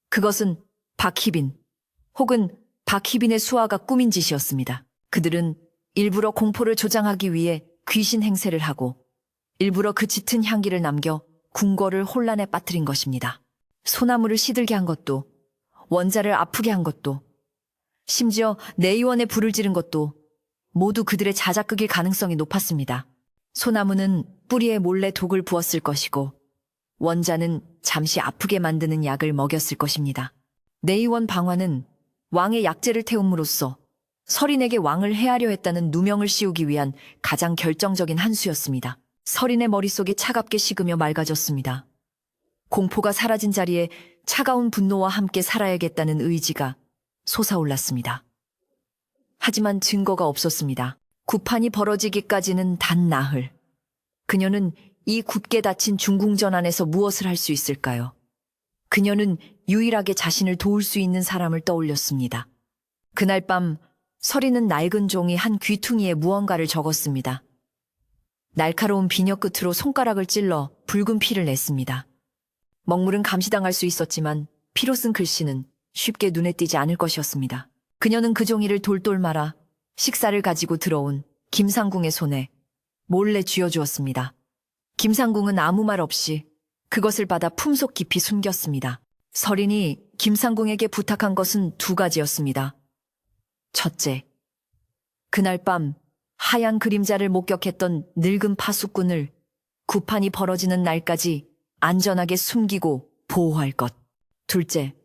그것은 박희빈 혹은 박희빈의 수하가 꾸민 짓이었습니다. 그들은 일부러 공포를 조장하기 위해 귀신 행세를 하고 일부러 그 짙은 향기를 남겨 궁궐을 혼란에 빠뜨린 것입니다. 소나무를 시들게 한 것도, 원자를 아프게 한 것도, 심지어 내의원에 불을 지른 것도 모두 그들의 자작극일 가능성이 높았습니다. 소나무는 뿌리에 몰래 독을 부었을 것이고 원자는 잠시 아프게 만드는 약을 먹였을 것입니다. 내의원 방화는 왕의 약재를 태움으로써 설인에게 왕을 해하려 했다는 누명을 씌우기 위한 가장 결정적인 한 수였습니다. 설인의 머릿속이 차갑게 식으며 맑아졌습니다. 공포가 사라진 자리에 차가운 분노와 함께 살아야겠다는 의지가 솟아올랐습니다. 하지만 증거가 없었습니다. 구판이 벌어지기까지는 단 나흘. 그녀는 이 굳게 닫힌 중궁전 안에서 무엇을 할 수 있을까요? 그녀는 유일하게 자신을 도울 수 있는 사람을 떠올렸습니다. 그날 밤 설이는 낡은 종이 한 귀퉁이에 무언가를 적었습니다. 날카로운 비녀 끝으로 손가락을 찔러 붉은 피를 냈습니다. 먹물은 감시당할 수 있었지만 피로 쓴 글씨는 쉽게 눈에 띄지 않을 것이었습니다. 그녀는 그 종이를 돌돌 말아 식사를 가지고 들어온 김상궁의 손에 몰래 쥐어주었습니다. 김상궁은 아무 말 없이 그것을 받아 품속 깊이 숨겼습니다. 설인이 김상궁에게 부탁한 것은 두 가지였습니다. 첫째, 그날 밤 하얀 그림자를 목격했던 늙은 파수꾼을 구판이 벌어지는 날까지 안전하게 숨기고 보호할 것. 둘째,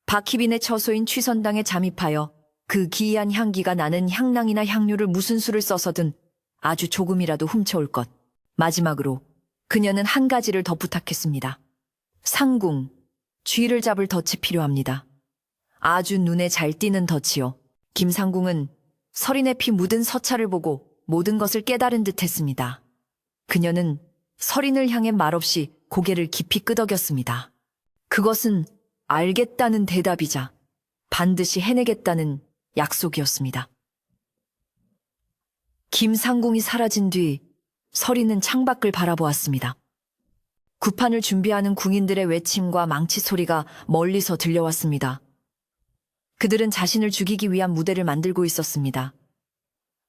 박희빈의 처소인 취선당에 잠입하여 그 기이한 향기가 나는 향낭이나 향료를 무슨 수를 써서든 아주 조금이라도 훔쳐올 것. 마지막으로 그녀는 한 가지를 더 부탁했습니다. 상궁, 쥐를 잡을 덫이 필요합니다. 아주 눈에 잘 띄는 덫이요. 김상궁은 설인의 피 묻은 서찰을 보고 모든 것을 깨달은 듯 했습니다. 그녀는 설인을 향해 말없이 고개를 깊이 끄덕였습니다. 그것은 알겠다는 대답이자 반드시 해내겠다는 약속이었습니다. 김상궁이 사라진 뒤 설인은 창밖을 바라보았습니다. 구판을 준비하는 궁인들의 외침과 망치 소리가 멀리서 들려왔습니다. 그들은 자신을 죽이기 위한 무대를 만들고 있었습니다.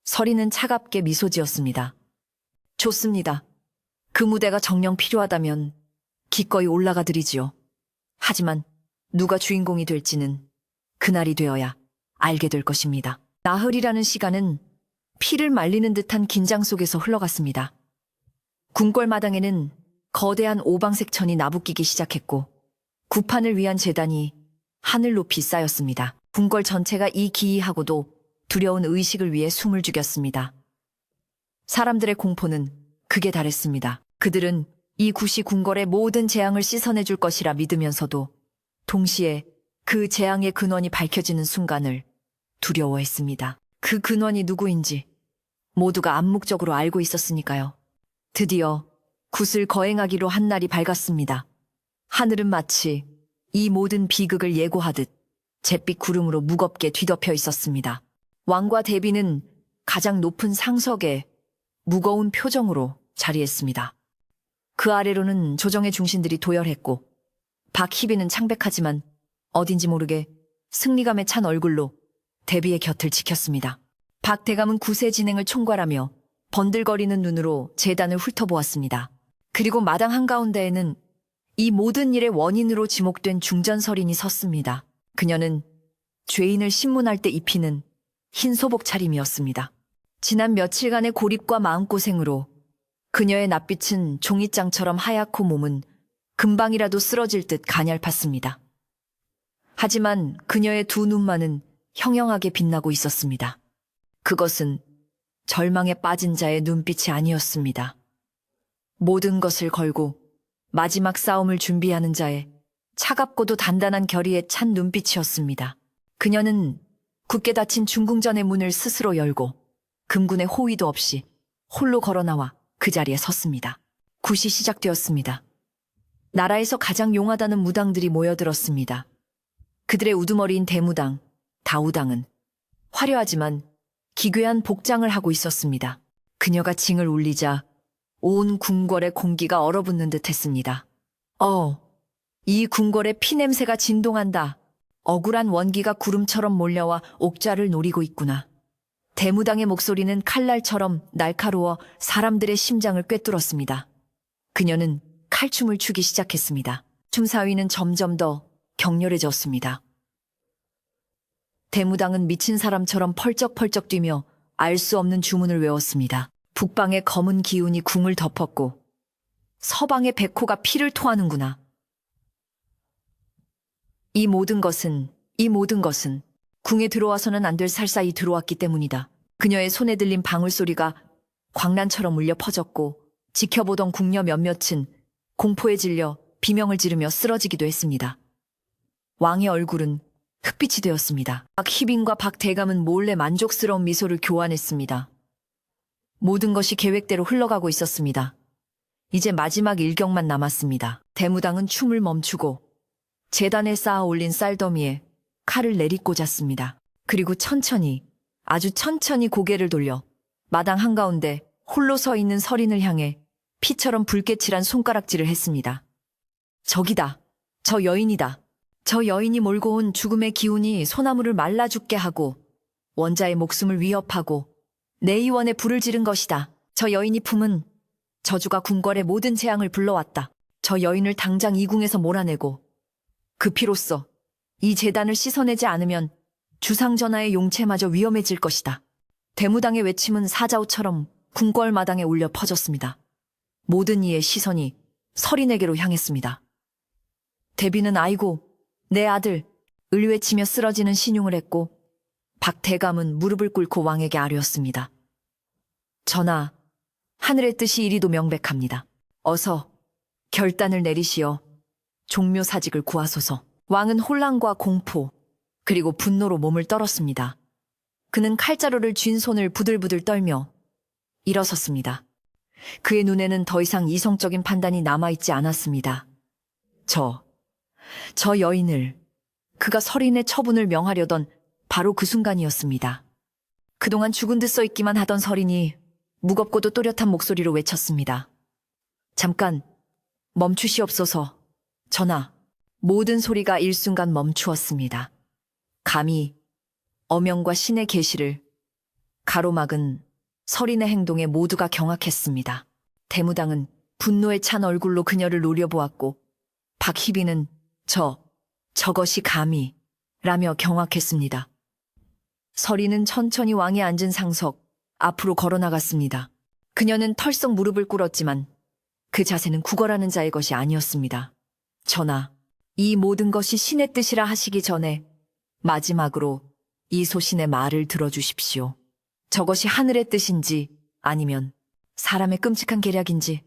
설인은 차갑게 미소 지었습니다. 좋습니다. 그 무대가 정녕 필요하다면 기꺼이 올라가 드리지요. 하지만 누가 주인공이 될지는 그날이 되어야 알게 될 것입니다. 나흘이라는 시간은 피를 말리는 듯한 긴장 속에서 흘러갔습니다. 궁궐마당에는 거대한 오방색 천이 나부끼기 시작했고 구판을 위한 제단이 하늘 높이 쌓였습니다. 궁궐 전체가 이 기이하고도 두려운 의식을 위해 숨을 죽였습니다. 사람들의 공포는 극에 달했습니다. 그들은 이 굿이 궁궐의 모든 재앙을 씻어내줄 것이라 믿으면서도 동시에 그 재앙의 근원이 밝혀지는 순간을 두려워했습니다. 그 근원이 누구인지 모두가 암묵적으로 알고 있었으니까요. 드디어 굿을 거행하기로 한 날이 밝았습니다. 하늘은 마치 이 모든 비극을 예고하듯 잿빛 구름으로 무겁게 뒤덮여 있었습니다. 왕과 대비는 가장 높은 상석에 무거운 표정으로 자리했습니다. 그 아래로는 조정의 중신들이 도열했고 박희빈은 창백하지만 어딘지 모르게 승리감에 찬 얼굴로 대비의 곁을 지켰습니다. 박 대감은 굿의 진행을 총괄하며 번들거리는 눈으로 제단을 훑어보았습니다. 그리고 마당 한가운데에는 이 모든 일의 원인으로 지목된 중전설인이 섰습니다. 그녀는 죄인을 신문할 때 입히는 흰 소복 차림이었습니다. 지난 며칠간의 고립과 마음고생으로 그녀의 낯빛은 종이장처럼 하얗고 몸은 금방이라도 쓰러질 듯 가냘팠습니다. 하지만 그녀의 두 눈만은 형형하게 빛나고 있었습니다. 그것은 절망에 빠진 자의 눈빛이 아니었습니다. 모든 것을 걸고 마지막 싸움을 준비하는 자의 차갑고도 단단한 결의에 찬 눈빛이었습니다. 그녀는 굳게 닫힌 중궁전의 문을 스스로 열고 금군의 호위도 없이 홀로 걸어나와 그 자리에 섰습니다. 굿이 시작되었습니다. 나라에서 가장 용하다는 무당들이 모여들었습니다. 그들의 우두머리인 대무당, 다우당은 화려하지만 기괴한 복장을 하고 있었습니다. 그녀가 징을 울리자 온 궁궐의 공기가 얼어붙는 듯 했습니다. 이 궁궐의 피냄새가 진동한다. 억울한 원기가 구름처럼 몰려와 옥좌를 노리고 있구나. 대무당의 목소리는 칼날처럼 날카로워 사람들의 심장을 꿰뚫었습니다. 그녀는 칼춤을 추기 시작했습니다. 춤사위는 점점 더 격렬해졌습니다. 대무당은 미친 사람처럼 펄쩍펄쩍 뛰며 알 수 없는 주문을 외웠습니다. 북방의 검은 기운이 궁을 덮었고 서방의 백호가 피를 토하는구나. 이 모든 것은 궁에 들어와서는 안 될 살사이 들어왔기 때문이다. 그녀의 손에 들린 방울소리가 광란처럼 울려 퍼졌고 지켜보던 궁녀 몇몇은 공포에 질려 비명을 지르며 쓰러지기도 했습니다. 왕의 얼굴은 흑빛이 되었습니다. 박희빈과 박대감은 몰래 만족스러운 미소를 교환했습니다. 모든 것이 계획대로 흘러가고 있었습니다. 이제 마지막 일격만 남았습니다. 대무당은 춤을 멈추고 재단에 쌓아 올린 쌀더미에 칼을 내리꽂았습니다. 그리고 천천히, 아주 천천히 고개를 돌려 마당 한가운데 홀로 서 있는 서린을 향해 피처럼 붉게 칠한 손가락질을 했습니다. 저기다. 저 여인이다. 저 여인이 몰고 온 죽음의 기운이 소나무를 말라 죽게 하고 원자의 목숨을 위협하고 내 이원에 불을 지른 것이다. 저 여인이 품은 저주가 궁궐의 모든 재앙을 불러왔다. 저 여인을 당장 이 궁에서 몰아내고 그 피로써 이 재단을 씻어내지 않으면 주상전하의 용체마저 위험해질 것이다. 대무당의 외침은 사자우처럼 궁궐 마당에 울려 퍼졌습니다. 모든 이의 시선이 서린에게로 향했습니다. 대비는 아이고 내 아들 을 외치며 쓰러지는 신용을 했고 박대감은 무릎을 꿇고 왕에게 아뢰었습니다. 전하, 하늘의 뜻이 이리도 명백합니다. 어서 결단을 내리시어 종묘사직을 구하소서. 왕은 혼란과 공포 그리고 분노로 몸을 떨었습니다. 그는 칼자루를 쥔 손을 부들부들 떨며 일어섰습니다. 그의 눈에는 더 이상 이성적인 판단이 남아있지 않았습니다. 저 여인을 그가 서린의 처분을 명하려던 바로 그 순간이었습니다. 그동안 죽은 듯 써있기만 하던 서린이 무겁고도 또렷한 목소리로 외쳤습니다. 잠깐 멈추시옵소서. 전하. 모든 소리가 일순간 멈추었습니다. 감히 어명과 신의 계시를 가로막은 서린의 행동에 모두가 경악했습니다. 대무당은 분노에 찬 얼굴로 그녀를 노려보았고 박희빈은 저것이 감히 라며 경악했습니다. 서린은 천천히 왕이 앉은 상석 앞으로 걸어나갔습니다. 그녀는 털썩 무릎을 꿇었지만 그 자세는 구걸하는 자의 것이 아니었습니다. 전하, 이 모든 것이 신의 뜻이라 하시기 전에 마지막으로 이 소신의 말을 들어주십시오. 저것이 하늘의 뜻인지 아니면 사람의 끔찍한 계략인지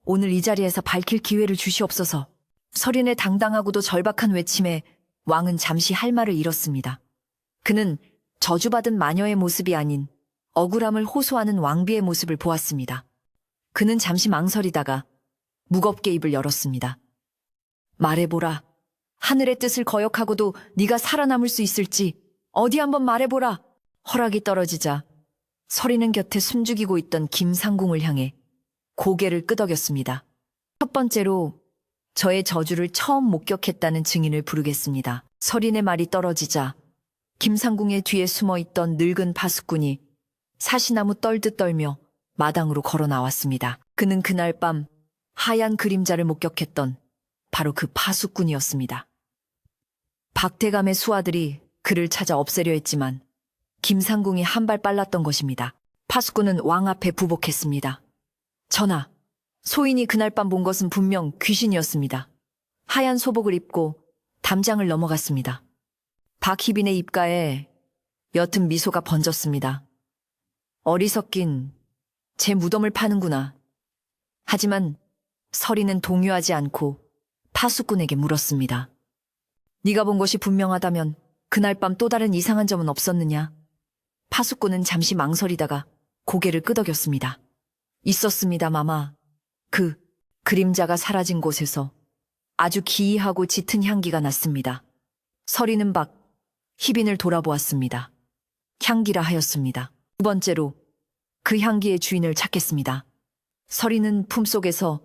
오늘 이 자리에서 밝힐 기회를 주시옵소서. 서린의 당당하고도 절박한 외침에 왕은 잠시 할 말을 잃었습니다. 그는 저주받은 마녀의 모습이 아닌 억울함을 호소하는 왕비의 모습을 보았습니다. 그는 잠시 망설이다가 무겁게 입을 열었습니다. 말해보라. 하늘의 뜻을 거역하고도 네가 살아남을 수 있을지 어디 한번 말해보라. 허락이 떨어지자 서리는 곁에 숨죽이고 있던 김상궁을 향해 고개를 끄덕였습니다. 첫 번째로 저의 저주를 처음 목격했다는 증인을 부르겠습니다. 서린의 말이 떨어지자 김상궁의 뒤에 숨어있던 늙은 파수꾼이 사시나무 떨듯 떨며 마당으로 걸어 나왔습니다. 그는 그날 밤 하얀 그림자를 목격했던 바로 그 파수꾼이었습니다. 박대감의 수하들이 그를 찾아 없애려 했지만 김상궁이 한 발 빨랐던 것입니다. 파수꾼은 왕 앞에 부복했습니다. 전하, 소인이 그날 밤 본 것은 분명 귀신이었습니다. 하얀 소복을 입고 담장을 넘어갔습니다. 박희빈의 입가에 옅은 미소가 번졌습니다. 어리석긴 제 무덤을 파는구나. 하지만 서리는 동요하지 않고 파수꾼에게 물었습니다. 네가 본 것이 분명하다면 그날 밤 또 다른 이상한 점은 없었느냐? 파수꾼은 잠시 망설이다가 고개를 끄덕였습니다. 있었습니다, 마마. 그 그림자가 사라진 곳에서 아주 기이하고 짙은 향기가 났습니다. 서리는 희빈을 돌아보았습니다. 향기라 하였습니다. 두 번째로 그 향기의 주인을 찾겠습니다. 서리는 품속에서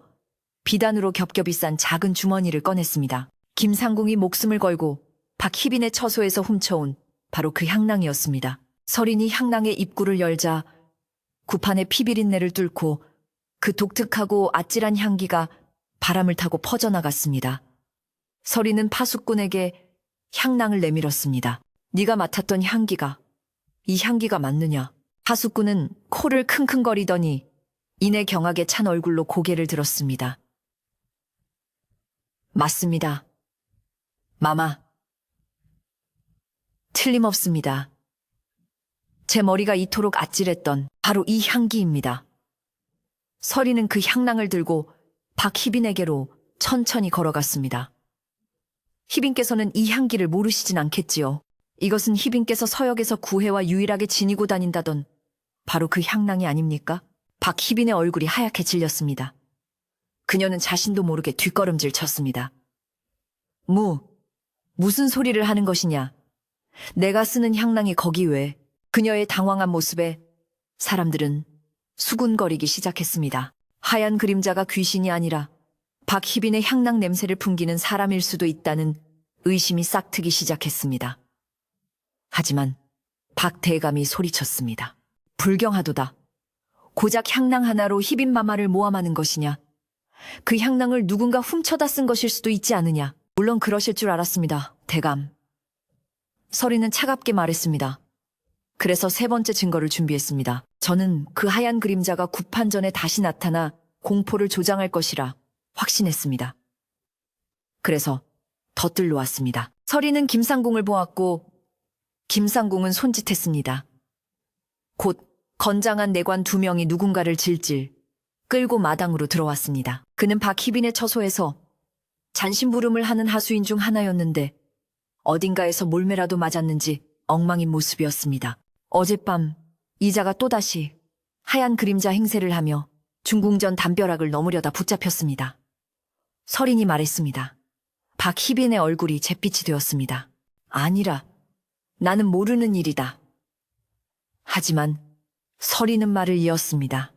비단으로 겹겹이 싼 작은 주머니를 꺼냈습니다. 김상궁이 목숨을 걸고 박희빈의 처소에서 훔쳐온 바로 그 향낭이었습니다. 서린이 향낭의 입구를 열자 구판의 피비린내를 뚫고 그 독특하고 아찔한 향기가 바람을 타고 퍼져나갔습니다. 서린은 파수꾼에게 향낭을 내밀었습니다. 네가 맡았던 향기가 이 향기가 맞느냐? 파수꾼은 코를 킁킁거리더니 이내 경악에 찬 얼굴로 고개를 들었습니다. 맞습니다. 마마. 틀림없습니다. 제 머리가 이토록 아찔했던 바로 이 향기입니다. 서리는 그 향낭을 들고 박희빈에게로 천천히 걸어갔습니다. 희빈께서는 이 향기를 모르시진 않겠지요. 이것은 희빈께서 서역에서 구해와 유일하게 지니고 다닌다던 바로 그 향낭이 아닙니까? 박희빈의 얼굴이 하얗게 질렸습니다. 그녀는 자신도 모르게 뒷걸음질 쳤습니다. 무슨 소리를 하는 것이냐? 내가 쓰는 향낭이 거기 왜? 그녀의 당황한 모습에 사람들은 수군거리기 시작했습니다. 하얀 그림자가 귀신이 아니라 박희빈의 향낭 냄새를 풍기는 사람일 수도 있다는 의심이 싹트기 시작했습니다. 하지만 박대감이 소리쳤습니다. 불경하도다. 고작 향낭 하나로 희빈 마마를 모함하는 것이냐? 그 향낭을 누군가 훔쳐다 쓴 것일 수도 있지 않느냐? 물론 그러실 줄 알았습니다, 대감. 서리는 차갑게 말했습니다. 그래서 세 번째 증거를 준비했습니다. 저는 그 하얀 그림자가 구판 전에 다시 나타나 공포를 조장할 것이라 확신했습니다. 그래서 덧들러 왔습니다. 서리는 김상궁을 보았고 김상궁은 손짓했습니다. 곧 건장한 내관 2명이 누군가를 질질 끌고 마당으로 들어왔습니다. 그는 박희빈의 처소에서 잔심부름을 하는 하수인 중 하나였는데 어딘가에서 몰매라도 맞았는지 엉망인 모습이었습니다. 어젯밤 이자가 또다시 하얀 그림자 행세를 하며 중궁전 담벼락을 넘으려다 붙잡혔습니다. 서린이 말했습니다. 박희빈의 얼굴이 잿빛이 되었습니다. 아니라 나는 모르는 일이다. 하지만 서리는 말을 이었습니다.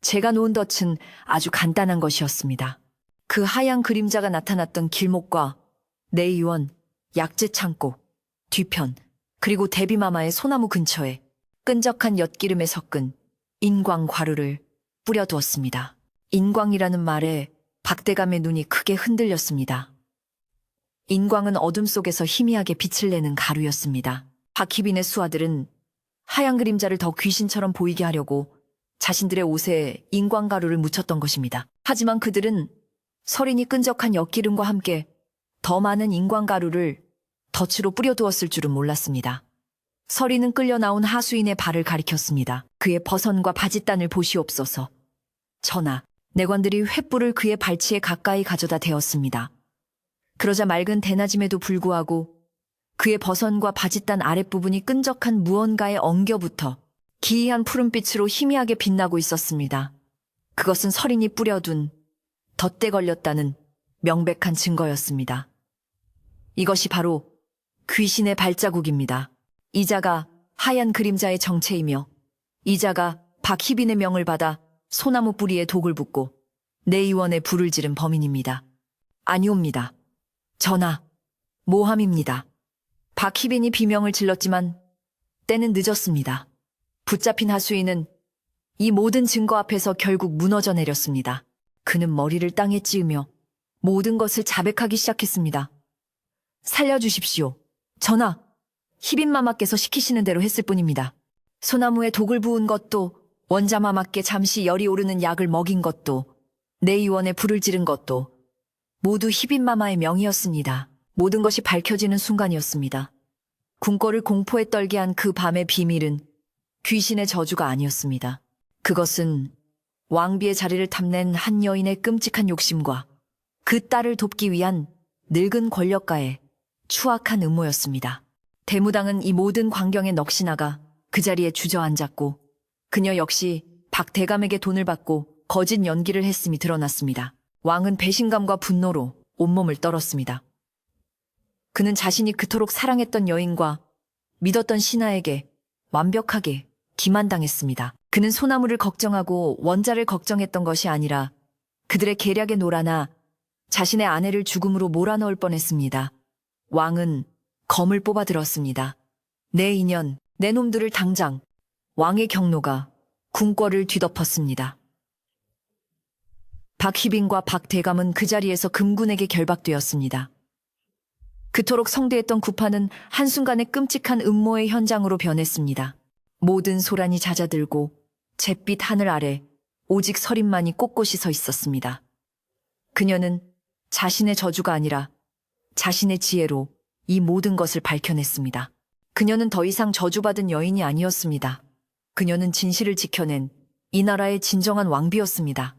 제가 놓은 덫은 아주 간단한 것이었습니다. 그 하얀 그림자가 나타났던 길목과 내의원, 약재창고, 뒤편, 그리고 대비마마의 소나무 근처에 끈적한 엿기름에 섞은 인광과루를 뿌려두었습니다. 인광이라는 말에 박대감의 눈이 크게 흔들렸습니다. 인광은 어둠 속에서 희미하게 빛을 내는 가루였습니다. 박희빈의 수하들은 하얀 그림자를 더 귀신처럼 보이게 하려고 자신들의 옷에 인광가루를 묻혔던 것입니다. 하지만 그들은 서린이 끈적한 엿기름과 함께 더 많은 인광가루를 덫으로 뿌려두었을 줄은 몰랐습니다. 서린은 끌려 나온 하수인의 발을 가리켰습니다. 그의 버선과 바짓단을 보시옵소서. 전하, 내관들이 횃불을 그의 발치에 가까이 가져다 대었습니다. 그러자 맑은 대낮임에도 불구하고 그의 버선과 바짓단 아랫부분이 끈적한 무언가에 엉겨붙어 기이한 푸른빛으로 희미하게 빛나고 있었습니다. 그것은 서린이 뿌려둔 덫대 걸렸다는 명백한 증거였습니다. 이것이 바로 귀신의 발자국입니다. 이자가 하얀 그림자의 정체이며 이자가 박희빈의 명을 받아 소나무 뿌리에 독을 붓고 내의원에 불을 지른 범인입니다. 아니옵니다. 전하, 모함입니다. 박희빈이 비명을 질렀지만 때는 늦었습니다. 붙잡힌 하수인은 이 모든 증거 앞에서 결국 무너져 내렸습니다. 그는 머리를 땅에 찌으며 모든 것을 자백하기 시작했습니다. 살려주십시오. 전하, 희빈마마께서 시키시는 대로 했을 뿐입니다. 소나무에 독을 부은 것도, 원자마마께 잠시 열이 오르는 약을 먹인 것도, 내의원에 불을 지른 것도 모두 희빈마마의 명이었습니다. 모든 것이 밝혀지는 순간이었습니다. 궁궐을 공포에 떨게 한 그 밤의 비밀은 귀신의 저주가 아니었습니다. 그것은 왕비의 자리를 탐낸 한 여인의 끔찍한 욕심과 그 딸을 돕기 위한 늙은 권력가의 추악한 음모였습니다. 대무당은 이 모든 광경에 넋이 그 자리에 주저앉았고 그녀 역시 박대감에게 돈을 받고 거짓 연기를 했음이 드러났습니다. 왕은 배신감과 분노로 온몸을 떨었습니다. 그는 자신이 그토록 사랑했던 여인과 믿었던 신하에게 완벽하게 기만당했습니다. 그는 소나무를 걱정하고 원자를 걱정했던 것이 아니라 그들의 계략에 놀아나 자신의 아내를 죽음으로 몰아넣을 뻔했습니다. 왕은 검을 뽑아 들었습니다. 내 인연, 내 놈들을 당장. 왕의 경로가 궁궐을 뒤덮었습니다. 박희빈과 박대감은 그 자리에서 금군에게 결박되었습니다. 그토록 성대했던 구파는 한순간에 끔찍한 음모의 현장으로 변했습니다. 모든 소란이 잦아들고 잿빛 하늘 아래 오직 서린만이 꼿꼿이 서 있었습니다. 그녀는 자신의 저주가 아니라 자신의 지혜로 이 모든 것을 밝혀냈습니다. 그녀는 더 이상 저주받은 여인이 아니었습니다. 그녀는 진실을 지켜낸 이 나라의 진정한 왕비였습니다.